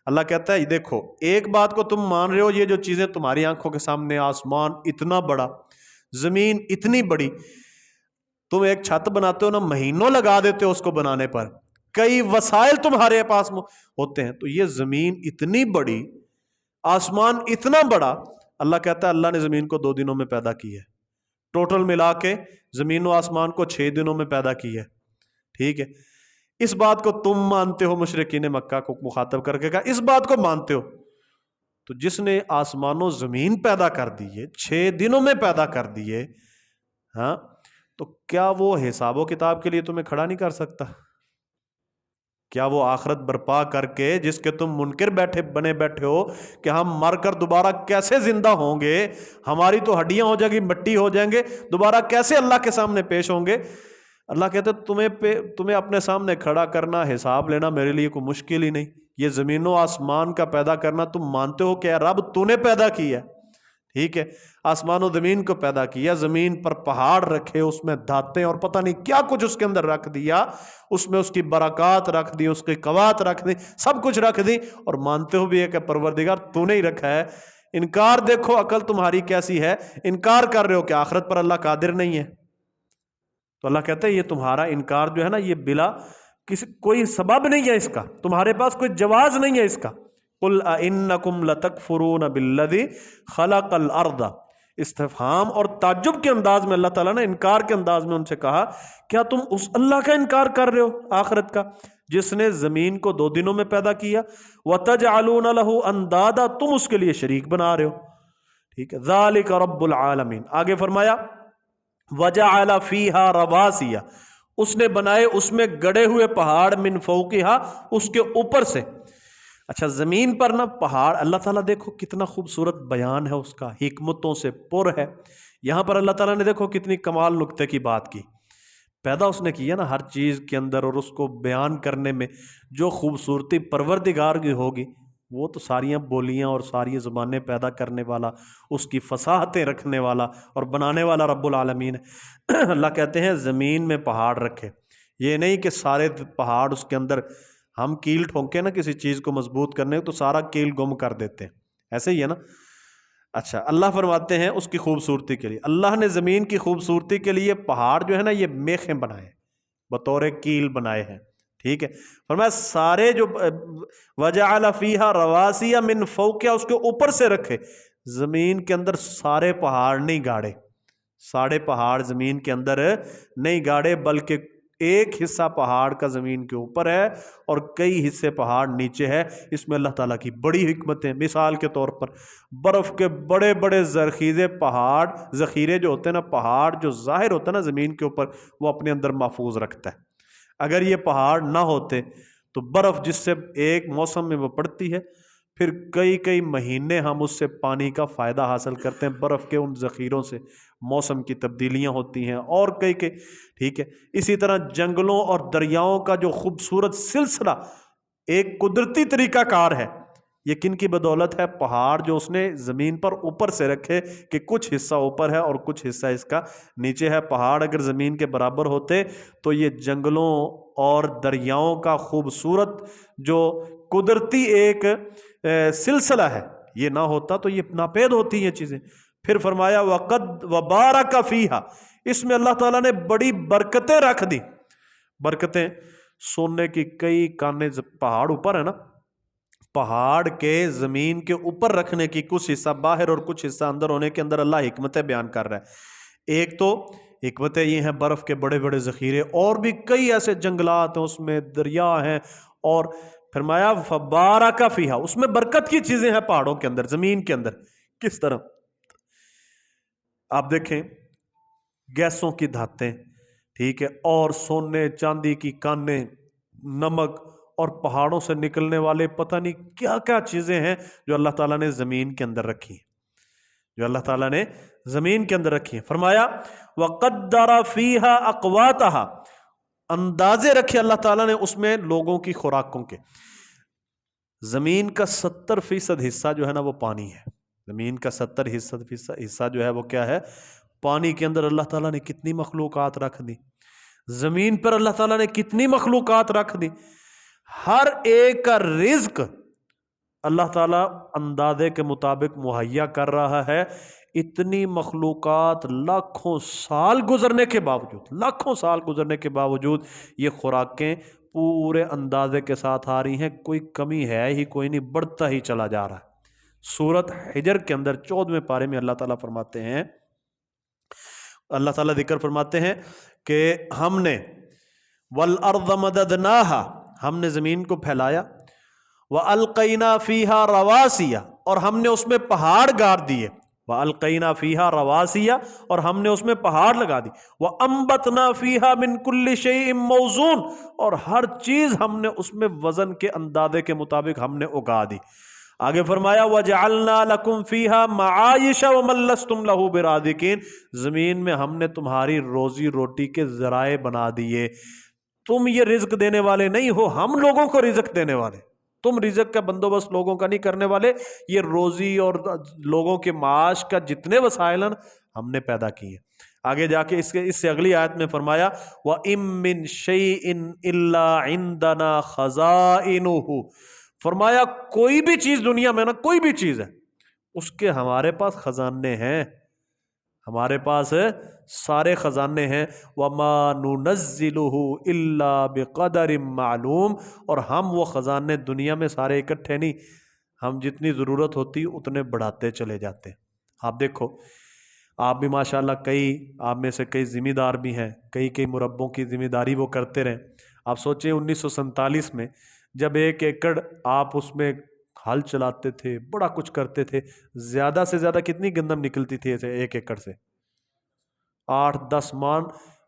اللہ کہتا ہے دیکھو ایک بات کو تم مان رہے ہو، یہ جو چیزیں تمہاری آنکھوں کے سامنے، آسمان اتنا بڑا، زمین اتنی بڑی، تم ایک چھت بناتے ہو نا، مہینوں لگا دیتے ہو اس کو بنانے پر، کئی وسائل تمہارے پاس ہوتے ہیں، تو یہ زمین اتنی بڑی، آسمان اتنا بڑا، اللہ کہتا ہے اللہ نے زمین کو 2 دنوں میں پیدا کی ہے، ٹوٹل ملا کے زمین و آسمان کو 6 دنوں میں پیدا کی ہے، ٹھیک ہے۔ اس بات کو تم مانتے ہو، مشرکین مکہ کو مخاطب کر کے کہا اس بات کو مانتے ہو، تو جس نے آسمان و زمین پیدا کر دیے، 6 دنوں میں پیدا کر دیے، ہاں، تو کیا وہ حساب و کتاب کے لیے تمہیں کھڑا نہیں کر سکتا؟ کیا وہ آخرت برپا کر کے، جس کے تم منکر بنے بیٹھے ہو کہ ہم مر کر دوبارہ کیسے زندہ ہوں گے، ہماری تو ہڈیاں ہو جائیں گی، مٹی ہو جائیں گے، دوبارہ کیسے اللہ کے سامنے پیش ہوں گے؟ اللہ کہتے تمہیں اپنے سامنے کھڑا کرنا، حساب لینا میرے لیے کوئی مشکل ہی نہیں۔ یہ زمین و آسمان کا پیدا کرنا تم مانتے ہو کہ اے رب تو نے پیدا کیا، ٹھیک ہے، آسمان و زمین کو پیدا کیا، زمین پر پہاڑ رکھے، اس میں دھاتیں اور پتہ نہیں کیا کچھ اس کے اندر رکھ دیا، اس میں اس کی برکات رکھ دی، اس کی قوات رکھ دی، سب کچھ رکھ دی، اور مانتے ہو بھی ہے کہ پروردگار تو نے ہی رکھا ہے۔ انکار دیکھو عقل تمہاری کیسی ہے، انکار کر رہے ہو کہ آخرت پر اللہ قادر نہیں ہے۔ تو اللہ کہتا ہے یہ تمہارا انکار جو ہے نا، یہ بلا کوئی سبب نہیں ہے، اس کا تمہارے پاس کوئی جواز نہیں ہے اس کا۔ قل اَإِنَّكُمْ لَتَكْفُرُونَ بِالَّذِي خَلَقَ الْأَرْضَ، استفہام اور تعجب کے انداز میں اللہ تعالیٰ نے، انکار کے انداز میں ان سے کہا کیا تم اس اللہ کا انکار کر رہے ہو آخرت کا، جس نے زمین کو 2 دنوں میں پیدا کیا، وَتَجْعَلُونَ لَهُ أَنْدَادًا، تم اس کے لیے شریک بنا رہے ہو، ٹھیک ہے۔ ذَلِكَ رَبُّ الْعَالَمِينَ، آگے فرمایا وَجَعَلَ فِيهَا رَوَاسِيَ، اس نے بنائے اس میں گڑے ہوئے پہاڑ، من فوقها، اس کے اوپر سے۔ اچھا زمین پر نا پہاڑ، اللہ تعالیٰ دیکھو کتنا خوبصورت بیان ہے اس کا، حکمتوں سے پر ہے۔ یہاں پر اللہ تعالیٰ نے دیکھو کتنی کمال نکتے کی بات کی، پیدا اس نے کیا نا ہر چیز کے اندر، اور اس کو بیان کرنے میں جو خوبصورتی پروردگار کی ہوگی، وہ تو ساریاں بولیاں اور ساری زبانیں پیدا کرنے والا، اس کی فصاحتیں رکھنے والا اور بنانے والا رب العالمین ہے۔ اللہ کہتے ہیں زمین میں پہاڑ رکھے، یہ نہیں کہ سارے پہاڑ اس کے اندر، ہم کیل ٹھونکے نا کسی چیز کو مضبوط کرنے تو سارا کیل گم کر دیتے ہیں، ایسے ہی ہے نا۔ اچھا اللہ فرماتے ہیں اس کی خوبصورتی کے لیے، اللہ نے زمین کی خوبصورتی کے لیے پہاڑ جو ہے نا یہ میخیں بنائے، بطور کیل بنائے ہیں، ٹھیک ہے۔ فرمایا سارے جو وَجَعَلَ فِيهَا رَوَاسِيَ مِن فَوْقِهَا، اس کے اوپر سے رکھے، زمین کے اندر سارے پہاڑ نہیں گاڑے، سارے پہاڑ زمین کے اندر نہیں گاڑے، بلکہ ایک حصہ پہاڑ کا زمین کے اوپر ہے اور کئی حصے پہاڑ نیچے ہے۔ اس میں اللہ تعالیٰ کی بڑی حکمت ہے۔ مثال کے طور پر برف کے بڑے بڑے زرخیزے پہاڑ، ذخیرے جو ہوتے ہیں نا، پہاڑ جو ظاہر ہوتا ہے نا زمین کے اوپر، وہ اپنے اندر محفوظ رکھتا ہے۔ اگر یہ پہاڑ نہ ہوتے تو برف جس سے ایک موسم میں وہ پڑتی ہے، پھر کئی مہینے ہم اس سے پانی کا فائدہ حاصل کرتے ہیں، برف کے ان ذخیروں سے موسم کی تبدیلیاں ہوتی ہیں اور کئی ٹھیک ہے۔ اسی طرح جنگلوں اور دریاؤں کا جو خوبصورت سلسلہ ایک قدرتی طریقہ کار ہے، یہ کن کی بدولت ہے؟ پہاڑ جو اس نے زمین پر اوپر سے رکھے کہ کچھ حصہ اوپر ہے اور کچھ حصہ اس کا نیچے ہے۔ پہاڑ اگر زمین کے برابر ہوتے تو یہ جنگلوں اور دریاؤں کا خوبصورت جو قدرتی ایک سلسلہ ہے یہ نہ ہوتا تو یہ ناپید ہوتی ہیں چیزیں۔ پھر فرمایا وَقَدْ وَبَارَكَ فِيهَا، اس میں اللہ تعالیٰ نے بڑی برکتیں رکھ دی۔ برکتیں سونے کی کئی کانے، پہاڑ اوپر ہے نا، پہاڑ کے زمین کے اوپر رکھنے کی کچھ حصہ باہر اور کچھ حصہ اندر ہونے کے اندر اللہ حکمتیں بیان کر رہا ہے۔ ایک تو حکمتیں یہ ہیں برف کے بڑے بڑے ذخیرے، اور بھی کئی ایسے جنگلات ہیں، اس میں دریا ہیں، اور فرمایا فبارک فیہا، اس میں برکت کی چیزیں ہیں پہاڑوں کے اندر، زمین کے اندر۔ کس طرح؟ آپ دیکھیں گیسوں کی دھاتیں، ٹھیک ہے، اور سونے چاندی کی کانیں، نمک، اور پہاڑوں سے نکلنے والے پتہ نہیں کیا کیا چیزیں ہیں جو اللہ تعالیٰ نے زمین کے اندر رکھی ہیں، جو اللہ تعالیٰ نے زمین کے اندر رکھی ہیں۔ فرمایا وَقَدَّرَ فِيهَا أَقْوَاتَهَا، اندازے رکھے اللہ تعالیٰ نے اس میں لوگوں کی خوراکوں کے۔ زمین کا 70% حصہ جو ہے نا وہ پانی ہے. زمین کا 70% حصہ جو ہے وہ کیا ہے؟ پانی کے اندر اللہ تعالیٰ نے کتنی مخلوقات رکھ دی. زمین پر اللہ تعالیٰ نے کتنی مخلوقات رکھ دی. ہر ایک کا رزق اللہ تعالیٰ اندازے کے مطابق مہیا کر رہا ہے. اتنی مخلوقات لاکھوں سال گزرنے کے باوجود یہ خوراکیں پورے اندازے کے ساتھ آ رہی ہیں. کوئی کمی ہے ہی کوئی نہیں، بڑھتا ہی چلا جا رہا ہے. سورۃ حجر کے اندر 14ویں پارے میں اللہ تعالیٰ فرماتے ہیں، اللہ تعالیٰ ذکر فرماتے ہیں کہ ہم نے والارض مددناہا، ہم نے زمین کو پھیلایا، والقینا فیہا رواسیا، اور ہم نے اس میں پہاڑ گاڑ دیے، والقینا فیہا رواسیا، اور ہم نے اس میں پہاڑ لگا دی، وانبتنا فیہا من کل شیء موزون، اور ہر چیز ہم نے اس میں وزن کے اندازے کے مطابق ہم نے اگا دی. آگے فرمایا وَجَعَلْنَا لَكُمْ فِيهَا مَعَائِشَ وَمَن لَّسْتُمْ لَهُ بِرَازِقِينَ، زمین میں ہم نے تمہاری روزی روٹی کے ذرائع بنا دیے. تم یہ رزق دینے والے نہیں ہو، ہم لوگوں کو رزق دینے والے. تم رزق کا بندوبست لوگوں کا نہیں کرنے والے. یہ روزی اور لوگوں کے معاش کا جتنے وسائل ہیں ہم نے پیدا کیے. آگے جا کے اس سے اگلی آیت میں فرمایا وَإِن مِّن شَيْءٍ إِلَّا عِندَنَا خَزَائِنُهُ، فرمایا کوئی بھی چیز دنیا میں نا، کوئی بھی چیز ہے، اس کے ہمارے پاس خزانے ہیں، ہمارے پاس سارے خزانے ہیں. وَمَا نُنَزِّلُهُ إِلَّا بِقَدَرٍ مَّعْلُومٍ، اور ہم وہ خزانے دنیا میں سارے اکٹھے نہیں، ہم جتنی ضرورت ہوتی اتنے بڑھاتے چلے جاتے ہیں. آپ دیکھو، آپ بھی ماشاءاللہ آپ میں سے کئی ذمہ دار بھی ہیں، کئی مربوں کی ذمہ داری وہ کرتے رہے. آپ سوچیں 1947 میں جب 1 ایکڑ آپ اس میں ہل چلاتے تھے، بڑا کچھ کرتے تھے، زیادہ سے زیادہ کتنی گندم نکلتی تھی ایسے 1 ایکڑ سے؟ 8-10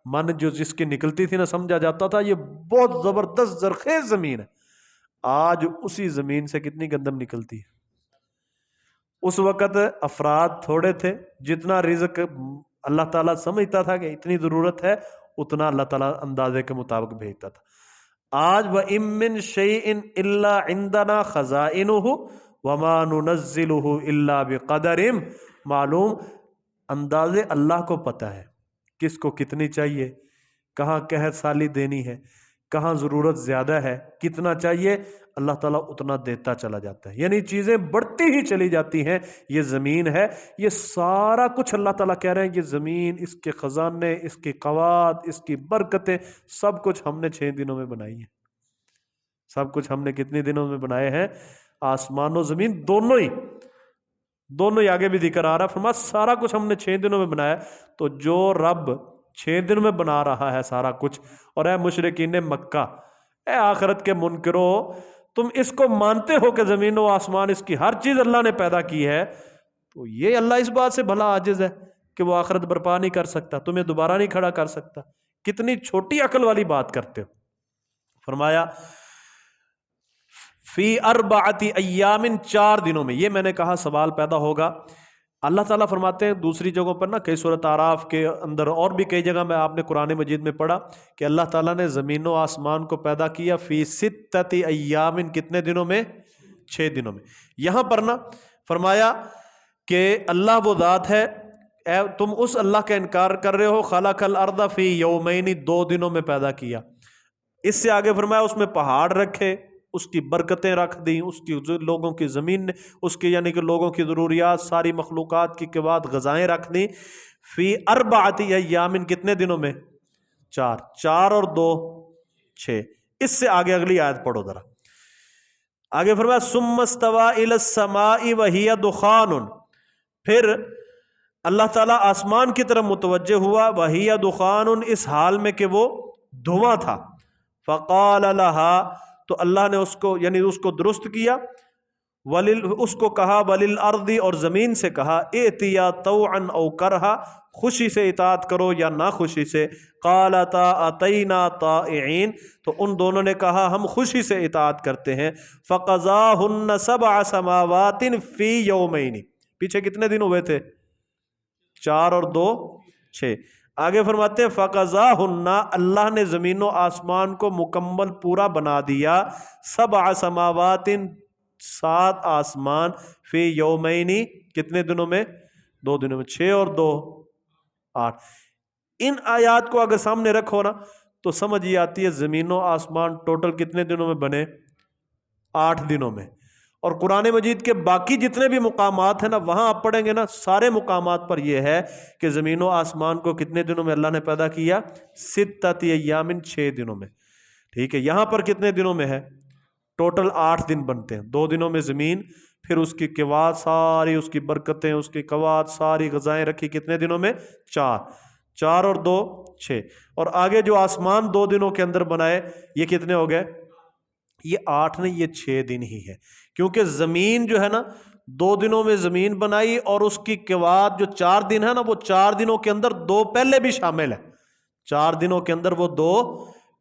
من جو جس کی نکلتی تھی نا، سمجھا جاتا تھا یہ بہت زبردست زرخیز زمین ہے. آج اسی زمین سے کتنی گندم نکلتی ہے. اس وقت افراد تھوڑے تھے، جتنا رزق اللہ تعالیٰ سمجھتا تھا کہ اتنی ضرورت ہے اتنا اللہ تعالیٰ اندازے کے مطابق بھیجتا تھا. آج وَإِن مِّن شَيْءٍ إِلَّا عِندَنَا خَزَائِنُهُ وَمَا نُنَزِّلُهُ إِلَّا بِقَدَرٍ معلوم. اندازے اللہ کو پتہ ہے کس کو کتنی چاہیے، کہاں قحط سالی دینی ہے، کہاں ضرورت زیادہ ہے، کتنا چاہیے، اللہ تعالیٰ اتنا دیتا چلا جاتا ہے. یعنی چیزیں بڑھتی ہی چلی جاتی ہیں. یہ زمین ہے، یہ سارا کچھ اللہ تعالیٰ کہہ رہے ہیں، یہ زمین، اس کے خزانے، اس کی قوات، اس کی برکتیں، سب کچھ ہم نے 6 دنوں میں بنائی ہیں. سب کچھ ہم نے کتنے دنوں میں بنائے ہیں؟ آسمان و زمین دونوں ہی آگے بھی ذکر آ رہا ہے. فرمایا سارا کچھ ہم نے 6 دنوں میں بنایا. تو جو رب 6 دنوں میں بنا رہا ہے سارا کچھ، اور اے مشرکین مکہ، اے آخرت کے منکرو، تم اس کو مانتے ہو کہ زمین و آسمان، اس کی ہر چیز اللہ نے پیدا کی ہے، تو یہ اللہ اس بات سے بھلا عاجز ہے کہ وہ آخرت برپا نہیں کر سکتا، تمہیں دوبارہ نہیں کھڑا کر سکتا. کتنی چھوٹی عقل والی بات کرتے ہو. فرمایا فی 4 ایام، 4 دنوں میں. یہ میں نے کہا سوال پیدا ہوگا. اللہ تعالیٰ فرماتے ہیں دوسری جگہوں پر نا، کئی سورۃ اعراف کے اندر اور بھی کئی جگہ میں آپ نے قرآن مجید میں پڑھا کہ اللہ تعالیٰ نے زمین و آسمان کو پیدا کیا فی 6 ایام، کتنے دنوں میں؟ 6 دنوں میں. یہاں پر نا فرمایا کہ اللہ وہ ذات ہے، اے تم اس اللہ کا انکار کر رہے ہو، خلق الارض فی یومین، 2 دنوں میں پیدا کیا. اس سے آگے فرمایا اس میں پہاڑ رکھے، اس کی برکتیں رکھ دیں، اس کی لوگوں کی زمین نے، اس کی یعنی کہ لوگوں کی ضروریات، ساری مخلوقات کی کے بعد غذائیں رکھ دیں. فی 4 ایام، کتنے دنوں میں؟ 4 اور 2 6. اس سے آگے اگلی آیت پڑھو ذرا. آگے فرمایا ثم استوى الى السماء وهي دخان، پھر اللہ تعالیٰ آسمان کی طرف متوجہ ہوا، وهي دخان، اس حال میں کہ وہ دھواں تھا. فقال لها، تو اللہ نے اس کو یعنی اس کو درست کیا، اس کو کہا وللارض، اور زمین سے کہا ائتیا طوعا او کرہا، خوشی سے اطاعت کرو یا ناخوشی سے. قالتا اتینا طائعین، تو ان دونوں نے کہا ہم خوشی سے اطاعت کرتے ہیں. فقضاہن 7 سماوات فی یومین، پیچھے کتنے دن ہوئے تھے؟ 4 اور 2 6. آگے فرماتے ہیں فقضاہن، اللہ نے زمین و آسمان کو مکمل پورا بنا دیا. 7 سماوات، 7 آسمان فی یومینی کتنے دنوں میں؟ 2 دنوں میں. 6 اور 2 8. ان آیات کو اگر سامنے رکھو نا تو سمجھ یہ آتی ہے زمین و آسمان ٹوٹل کتنے دنوں میں بنے؟ 8 دنوں میں. اور قرآن مجید کے باقی جتنے بھی مقامات ہیں نا وہاں آپ پڑھیں گے نا سارے مقامات پر یہ ہے کہ زمین و آسمان کو کتنے دنوں میں اللہ نے پیدا کیا؟ 6 ایام 6 دنوں میں. ٹھیک ہے. یہاں پر کتنے دنوں میں ہے؟ ٹوٹل 8 دن بنتے ہیں. 2 دنوں میں زمین، پھر اس کی قوات ساری، اس کی برکتیں، اس کی قوات ساری غذائیں رکھی کتنے دنوں میں؟ 4. 4 اور 2 6. اور آگے جو آسمان 2 دنوں کے اندر بنائے یہ کتنے ہو گئے؟ یہ 8 نہیں، یہ 6 دن ہی ہے. کیونکہ زمین جو ہے نا 2 دنوں میں زمین بنائی، اور اس کی قوات جو 4 دن ہے نا وہ 4 دنوں کے اندر 2 پہلے بھی شامل ہیں. 4 دنوں کے اندر وہ 2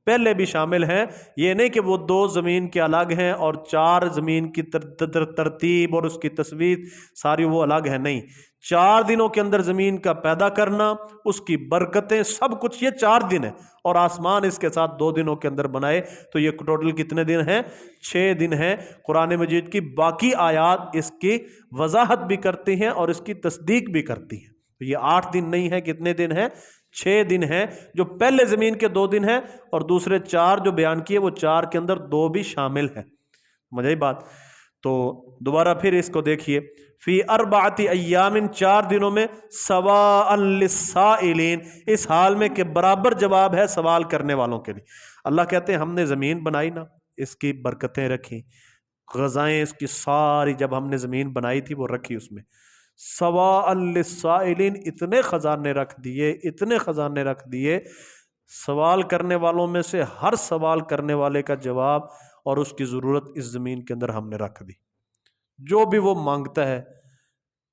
پہلے بھی شامل ہیں. یہ نہیں کہ وہ 2 زمین کے الگ ہیں اور 4 زمین کی ترتیب اور اس کی تصویر ساری وہ الگ ہے. نہیں، 4 دنوں کے اندر زمین کا پیدا کرنا، اس کی برکتیں، سب کچھ یہ 4 دن ہے. اور آسمان اس کے ساتھ 2 دنوں کے اندر بنائے تو یہ ٹوٹل کتنے دن ہیں؟ 6 دن ہیں. قرآن مجید کی باقی آیات اس کی وضاحت بھی کرتی ہیں اور اس کی تصدیق بھی کرتی ہیں. تو یہ 8 دن نہیں ہے، کتنے دن ہیں؟ 6 دن ہیں، جو پہلے زمین کے 2 دن ہیں اور دوسرے 4 جو بیان کیے وہ 4 کے اندر 2 بھی شامل ہیں. مجھے بات. تو دوبارہ پھر اس کو دیکھیے، فی 4 ایام 4 دنوں میں سواء للسائلین، اس حال میں کہ برابر جواب ہے سوال کرنے والوں کے لیے. اللہ کہتے ہیں ہم نے زمین بنائی نا، اس کی برکتیں رکھی، غذائیں اس کی ساری جب ہم نے زمین بنائی تھی وہ رکھی اس میں. سواء للسائلین، اتنے خزانے رکھ دیے، اتنے خزانے رکھ دیے، سوال کرنے والوں میں سے ہر سوال کرنے والے کا جواب اور اس کی ضرورت اس زمین کے اندر ہم نے رکھ دی. جو بھی وہ مانگتا ہے،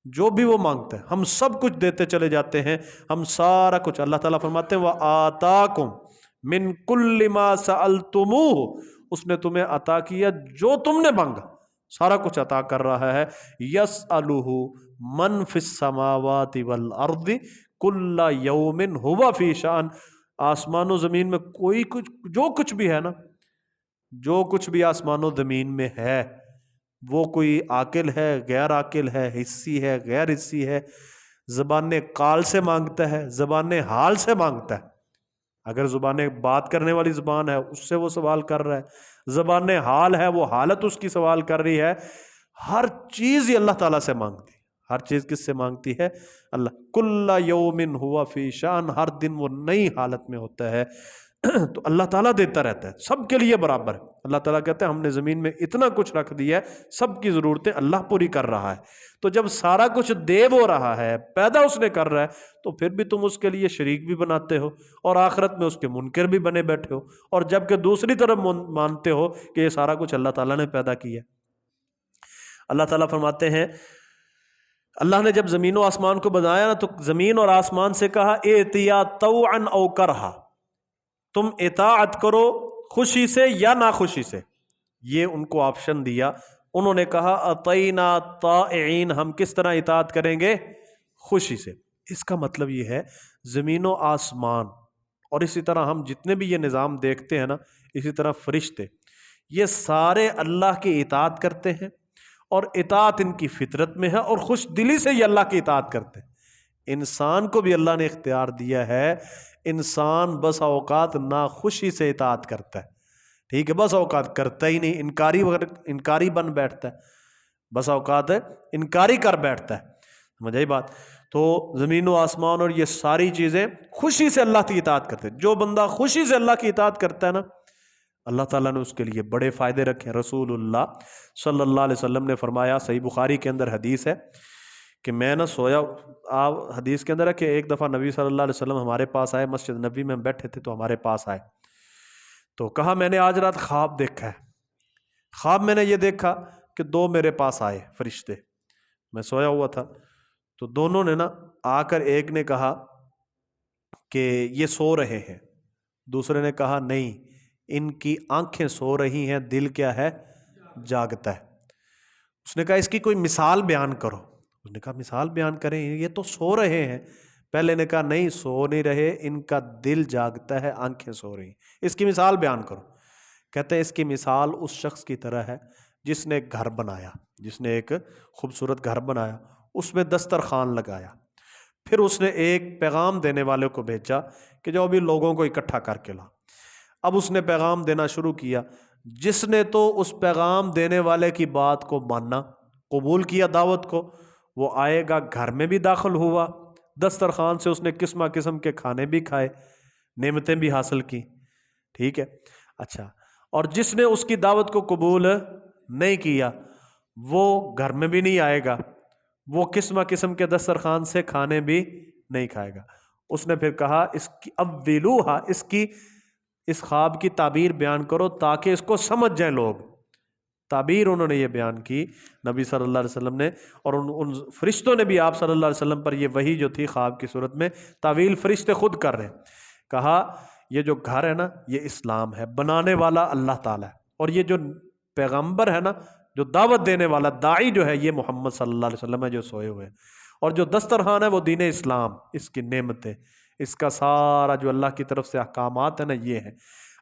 جو بھی وہ مانگتا ہے ہم سب کچھ دیتے چلے جاتے ہیں. ہم سارا کچھ، اللہ تعالیٰ فرماتے ہیں وَآتَاكُم مِّن كُلِّ مَا سَأَلْتُمُوهُ، اس نے تمہیں عطا کیا جو تم نے مانگا، سارا کچھ عطا کر رہا ہے. يَسْأَلُهُ مَن فِي السَّمَاوَاتِ وَالْأَرْضِ كُلَّ يَوْمٍ هُوَ فِي شَأْنٍ. آسمان و زمین میں کوئی کچھ، جو کچھ بھی ہے نا، جو کچھ بھی آسمان و زمین میں ہے وہ کوئی عاقل ہے، غیر عاقل ہے، حسی ہے، غیر حسی ہے، زبان قال سے مانگتا ہے، زبان حال سے مانگتا ہے. اگر زبان بات کرنے والی زبان ہے اس سے وہ سوال کر رہا ہے، زبان حال ہے وہ حالت اس کی سوال کر رہی ہے. ہر چیز یہ اللہ تعالیٰ سے مانگتی ہے. ہر چیز کس سے مانگتی ہے؟ اللہ. کل یوم ہوا فی شان، ہر دن وہ نئی حالت میں ہوتا ہے. تو اللہ تعالیٰ دیتا رہتا ہے، سب کے لیے برابر ہے. اللہ تعالیٰ کہتے ہیں ہم نے زمین میں اتنا کچھ رکھ دیا ہے، سب کی ضرورتیں اللہ پوری کر رہا ہے. تو جب سارا کچھ دے وہ رہا ہے، پیدا اس نے کر رہا ہے، تو پھر بھی تم اس کے لیے شریک بھی بناتے ہو اور آخرت میں اس کے منکر بھی بنے بیٹھے ہو، اور جبکہ دوسری طرف مانتے ہو کہ یہ سارا کچھ اللہ تعالیٰ نے پیدا کیا. اللہ تعالیٰ فرماتے ہیں اللہ نے جب زمین و آسمان کو بنایا نا تو زمین اور آسمان سے کہا ائتیا طوعا او کرہا، تم اطاعت کرو خوشی سے یا ناخوشی سے. یہ ان کو آپشن دیا. انہوں نے کہا اطینا طائعین، ہم کس طرح اطاعت کریں گے؟ خوشی سے. اس کا مطلب یہ ہے زمین و آسمان اور اسی طرح ہم جتنے بھی یہ نظام دیکھتے ہیں نا، اسی طرح فرشتے، یہ سارے اللہ کی اطاعت کرتے ہیں اور اطاعت ان کی فطرت میں ہے اور خوش دلی سے یہ اللہ کی اطاعت کرتے ہیں. انسان کو بھی اللہ نے اختیار دیا ہے، انسان بس اوقات ناخوشی سے اطاعت کرتا ہے. ٹھیک ہے، بس اوقات کرتا ہی نہیں، انکاری بن بیٹھتا ہے، بس اوقات ہے انکاری کر بیٹھتا ہے. سمجھ آئی بات؟ تو زمین و آسمان اور یہ ساری چیزیں خوشی سے اللہ کی اطاعت کرتے ہیں. جو بندہ خوشی سے اللہ کی اطاعت کرتا ہے نا، اللہ تعالیٰ نے اس کے لیے بڑے فائدے رکھے. رسول اللہ صلی اللہ علیہ وسلم نے فرمایا، صحیح بخاری کے اندر حدیث ہے کہ میں نہ سویا، آپ حدیث کے اندر ہے کہ ایک دفعہ نبی صلی اللہ علیہ وسلم ہمارے پاس آئے، مسجد نبی میں ہم بیٹھے تھے تو ہمارے پاس آئے تو کہا میں نے آج رات خواب دیکھا ہے. خواب میں نے یہ دیکھا کہ 2 میرے پاس آئے فرشتے، میں سویا ہوا تھا تو دونوں نے نا آ کر، ایک نے کہا کہ یہ سو رہے ہیں، دوسرے نے کہا نہیں، ان کی آنکھیں سو رہی ہیں، دل کیا ہے؟ جاگتا ہے. اس نے کہا اس کی کوئی مثال بیان کرو. اس نے کہا مثال بیان کریں، یہ تو سو رہے ہیں. پہلے نے کہا نہیں، سو نہیں رہے، ان کا دل جاگتا ہے، آنکھیں سو رہی ہیں، اس کی مثال بیان کرو. کہتے ہیں اس کی مثال اس شخص کی طرح ہے جس نے ایک گھر بنایا، جس نے ایک خوبصورت گھر بنایا، اس میں دسترخوان لگایا، پھر اس نے ایک پیغام دینے والے کو بھیجا کہ جو بھی لوگوں کو اکٹھا کر کے لا۔ اب اس نے پیغام دینا شروع کیا، جس نے تو اس پیغام دینے والے کی بات کو ماننا، قبول کیا دعوت کو، وہ آئے گا، گھر میں بھی داخل ہوا، دسترخوان سے اس نے قسمہ قسم کے کھانے بھی کھائے، نعمتیں بھی حاصل کی، ٹھیک ہے۔ اچھا، اور جس نے اس کی دعوت کو قبول نہیں کیا، وہ گھر میں بھی نہیں آئے گا، وہ قسمہ قسم کے دسترخوان سے کھانے بھی نہیں کھائے گا۔ اس نے پھر کہا اس کی اولوہا، اس خواب کی تعبیر بیان کرو تاکہ اس کو سمجھ جائیں لوگ۔ تعبیر انہوں نے یہ بیان کی نبی صلی اللہ علیہ وسلم نے، اور ان فرشتوں نے بھی آپ صلی اللہ علیہ وسلم پر یہ وحی جو تھی خواب کی صورت میں، تعویل فرشتے خود کر رہے ہیں۔ کہا یہ جو گھر ہے نا، یہ اسلام ہے، بنانے والا اللہ تعالیٰ ہے، اور یہ جو پیغمبر ہے نا، جو دعوت دینے والا داعی جو ہے، یہ محمد صلی اللہ علیہ وسلم ہے جو سوئے ہوئے ہیں، اور جو دسترخوان ہے وہ دین اسلام، اس کی نعمتیں، اس کا سارا جو اللہ کی طرف سے احکامات ہیں نا، یہ ہے۔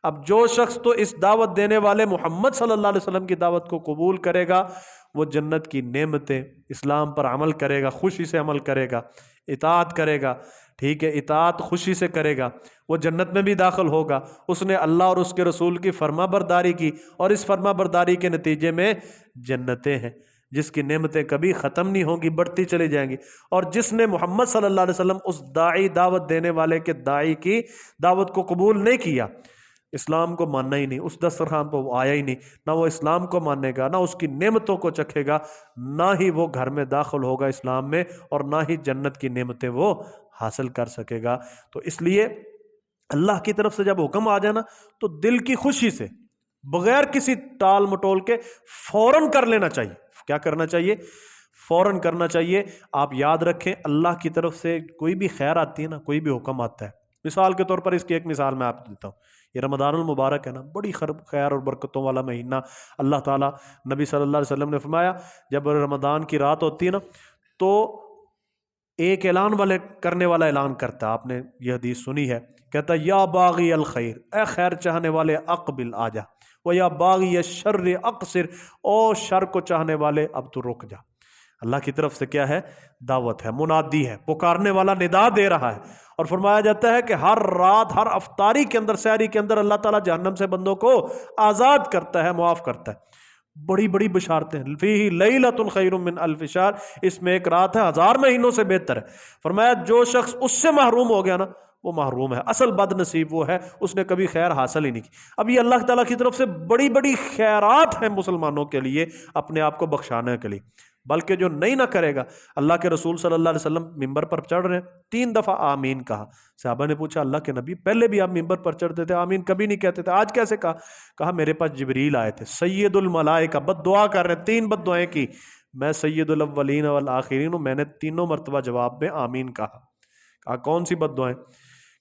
اب جو شخص تو اس دعوت دینے والے محمد صلی اللہ علیہ وسلم کی دعوت کو قبول کرے گا، وہ جنت کی نعمتیں، اسلام پر عمل کرے گا، خوشی سے عمل کرے گا، اطاعت کرے گا، ٹھیک ہے، اطاعت خوشی سے کرے گا، وہ جنت میں بھی داخل ہوگا۔ اس نے اللہ اور اس کے رسول کی فرما برداری کی، اور اس فرما برداری کے نتیجے میں جنتیں ہیں جس کی نعمتیں کبھی ختم نہیں ہوں گی، بڑھتی چلی جائیں گی۔ اور جس نے محمد صلی اللہ علیہ وسلم اس داعی، دعوت دینے والے کے داعی کی دعوت کو قبول نہیں کیا، اسلام کو ماننا ہی نہیں، اس دسترخوان پہ وہ آیا ہی نہیں، نہ وہ اسلام کو مانے گا، نہ اس کی نعمتوں کو چکھے گا، نہ ہی وہ گھر میں داخل ہوگا اسلام میں، اور نہ ہی جنت کی نعمتیں وہ حاصل کر سکے گا۔ تو اس لیے اللہ کی طرف سے جب حکم آ جانا تو دل کی خوشی سے، بغیر کسی ٹال مٹول کے فوراً کر لینا چاہیے۔ کیا کرنا چاہیے؟ فوراً کرنا چاہیے۔ آپ یاد رکھیں، اللہ کی طرف سے کوئی بھی خیر آتی ہے نا، کوئی بھی حکم آتا ہے، مثال کے طور پر اس کی ایک مثال میں آپ دیتا ہوں، یہ رمضان المبارک ہے نا، بڑی خیر اور برکتوں والا مہینہ۔ اللہ تعالیٰ، نبی صلی اللہ علیہ وسلم نے فرمایا، جب رمضان کی رات ہوتی ہے نا تو ایک کرنے والا اعلان کرتا ہے، آپ نے یہ حدیث سنی ہے، کہتا ہے یا باغی الخیر، اے خیر چاہنے والے اقبل آجا، و یا باغی الشر اقصر، او شر کو چاہنے والے اب تو رک جا۔ اللہ کی طرف سے کیا ہے؟ دعوت ہے، منادی ہے، پکارنے والا ندا دے رہا ہے۔ اور فرمایا جاتا ہے کہ ہر رات، ہر افطاری کے اندر، سحری کے اندر اللہ تعالیٰ جہنم سے بندوں کو آزاد کرتا ہے، معاف کرتا ہے۔ بڑی بڑی بشارتیں، فیہ لیلۃ خیر من الف شہر، اس میں ایک رات ہے 1000 مہینوں سے بہتر ہے۔ فرمایا جو شخص اس سے محروم ہو گیا نا، وہ محروم ہے، اصل بد نصیب وہ ہے، اس نے کبھی خیر حاصل ہی نہیں کی۔ اب یہ اللہ تعالیٰ کی طرف سے بڑی بڑی خیرات ہیں مسلمانوں کے لیے، اپنے آپ کو بخشانے کے لیے۔ بلکہ جو نہیں نہ کرے گا، اللہ کے رسول صلی اللہ علیہ وسلم ممبر پر چڑھ رہے ہیں، 3 دفعہ آمین کہا۔ صحابہ نے پوچھا اللہ کے نبی، پہلے بھی آپ ممبر پر چڑھتے تھے، آمین کبھی نہیں کہتے تھے، آج کیسے کہا؟ کہا میرے پاس جبریل آئے تھے، سید الملائکہ، بد دعا کر رہے ہیں، 3 بد دعائیں کی، میں سید الاولین والآخرین ہوں، میں نے تینوں مرتبہ جواب میں آمین کہا۔ کہا کون سی بد دعائیں؟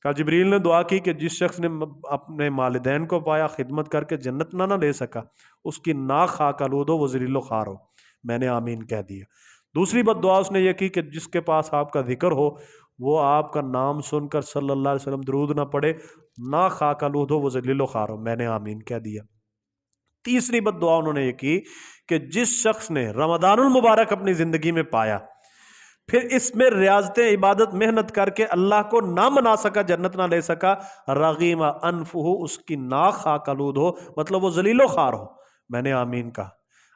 کہا جبریل نے دعا کی کہ جس شخص نے اپنے والدین کو پایا، خدمت کر کے جنت نہ لے سکا، اس کی ناک خاک آلود ہو، وہ ذلیل و خوار ہو، میں نے آمین کہہ دیا۔ دوسری بد دعا اس نے یہ کی کہ جس کے پاس آپ کا ذکر ہو، وہ آپ کا نام سن کر صلی اللہ علیہ وسلم درود نہ پڑھے، نہ خاک آلود ہو، وہ ذلیل و خوار ہو، میں نے آمین کہہ دیا۔ تیسری بد دعا انہوں نے یہ کی کہ جس شخص نے رمضان المبارک اپنی زندگی میں پایا، پھر اس میں ریاضت عبادت محنت کر کے اللہ کو نہ منا سکا، جنت نہ لے سکا، رغیم انفہ، اس کی ناک خاک آلود ہو، مطلب وہ ذلیل و خوار ہو، میں نے آمین کہا۔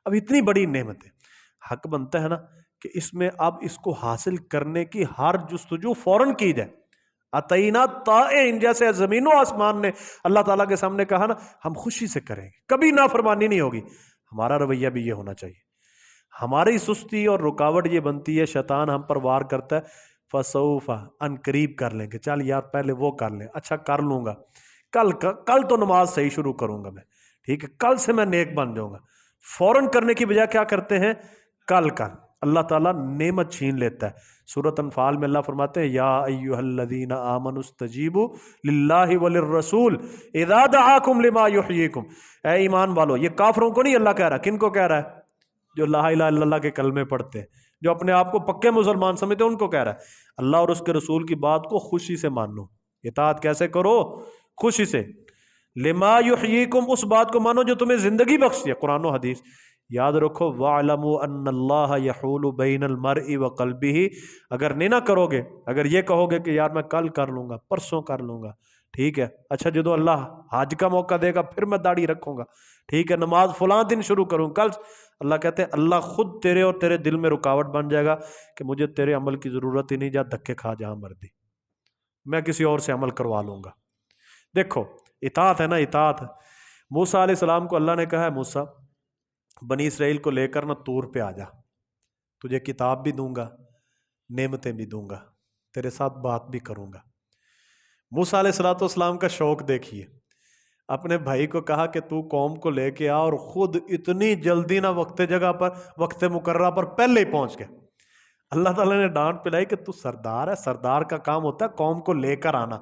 اب اتنی بڑی نعمت ہے، حق بنتا ہے نا کہ اس میں اب اس کو حاصل کرنے کی ہر جستجو فوراً کی جائے۔ اتینا طائعین، جیسے زمین و آسمان نے اللہ تعالیٰ کے سامنے کہا نا، ہم خوشی سے کریں گے، کبھی نافرمانی نہیں ہوگی۔ ہمارا رویہ بھی یہ ہونا چاہیے۔ ہماری سستی اور رکاوٹ یہ بنتی ہے، شیطان ہم پر وار کرتا ہے، فسوف، ان قریب کر لیں گے، چل یار پہلے وہ کر لیں، اچھا کر لوں گا، کل تو نماز صحیح شروع کروں گا میں، ٹھیک ہے، کل سے میں نیک بن جاؤں گا۔ فوراً کرنے کی بجائے کیا کرتے ہیں؟ کل اللہ تعالیٰ نعمت چھین لیتا ہے۔ سورۃ انفال میں اللہ فرماتے ہیں یا ایھا الذین آمنوا استجیبوا للہ وللرسول اذا دعاکم لما یحییکم، اے ایمان والو، یہ کافروں کو نہیں اللہ کہہ رہا، کن کو کہہ رہا ہے؟ جو لا الہ الا اللہ کے کلمے پڑھتے ہیں، جو اپنے آپ کو پکے مسلمان سمجھتے ہیں، ان کو کہہ رہا ہے اللہ اور اس کے رسول کی بات کو خوشی سے مانو۔ اطاعت کیسے کرو؟ خوشی سے۔ لما یحییکم، اس بات کو مانو جو تمہیں زندگی بخشتی ہے، قرآن و حدیث۔ یاد رکھو وَاعْلَمُوا أَنَّ اللَّهَ يَحُولُ بَيْنَ الْمَرْءِ وَقَلْبِهِ، اگر نہیں نہ کرو گے، اگر یہ کہو گے کہ یار میں کل کر لوں گا، پرسوں کر لوں گا، ٹھیک ہے، اچھا جدو اللہ حج کا موقع دے گا پھر میں داڑھی رکھوں گا، ٹھیک ہے، نماز فلاں دن شروع کروں کل، اللہ کہتے ہیں اللہ خود تیرے اور تیرے دل میں رکاوٹ بن جائے گا کہ مجھے تیرے عمل کی ضرورت ہی نہیں، جا دھکے کھا جہاں مردی، میں کسی اور سے عمل کروا لوں گا۔ دیکھو اطاعت ہے نا، اطاعت۔ موسیٰ علیہ السلام کو اللہ نے کہا ہے موسیٰ بنی اسرائیل کو لے کر نہ طور پہ آ جا، تجھے کتاب بھی دوں گا، نعمتیں بھی دوں گا، تیرے ساتھ بات بھی کروں گا۔ موسیٰ علیہ السلام کا شوق دیکھیے، اپنے بھائی کو کہا کہ تو قوم کو لے کے آ، اور خود اتنی جلدی نہ وقت جگہ پر، وقت مقررہ پر پہلے ہی پہنچ گئے۔ اللہ تعالیٰ نے ڈانٹ پلائی کہ تو سردار ہے، سردار کا کام ہوتا ہے قوم کو لے کر آنا،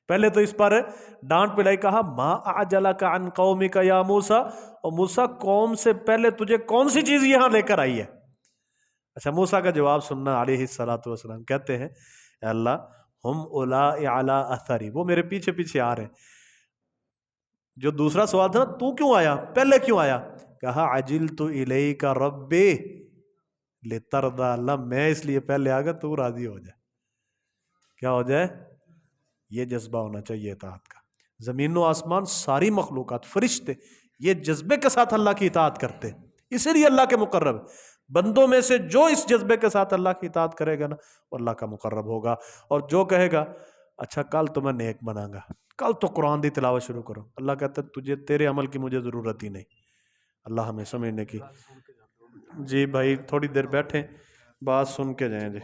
پہلے تو اس پر ڈانٹ پلائی، کہا ما اعجلک عن قومک یا موسیٰ، اور موسیٰ قوم سے پہلے تجھے کون سی چیز یہاں لے کر آئی ہے؟ اچھا موسیٰ کا جواب سننا، علیہ السلام کہتے ہیں اے اللہ ہم اولائی علی اثری، وہ میرے پیچھے پیچھے آ رہے ہیں۔ جو دوسرا سوال تھا نا تو کیوں آیا، پہلے کیوں آیا، کہا عجلت الیک ربی لترضی، اللہ میں اس لیے پہلے آ گیا تو راضی ہو جائے، کیا ہو جائے، یہ جذبہ ہونا چاہیے اطاعت کا۔ زمین و آسمان ساری مخلوقات، فرشتے، یہ جذبے کے ساتھ اللہ کی اطاعت کرتے، اسی لیے اللہ کے مقرب بندوں میں سے جو اس جذبے کے ساتھ اللہ کی اطاعت کرے گا نا وہ اللہ کا مقرب ہوگا، اور جو کہے گا اچھا کل تو میں نیک بناں گا، کل تو قرآن دی تلاوت شروع کرو، اللہ کہتا ہے تجھے تیرے عمل کی مجھے ضرورت ہی نہیں۔ اللہ ہمیں سمجھنے کی، جی بھائی تھوڑی دیر بیٹھیں، بات سن کے جائیں جی۔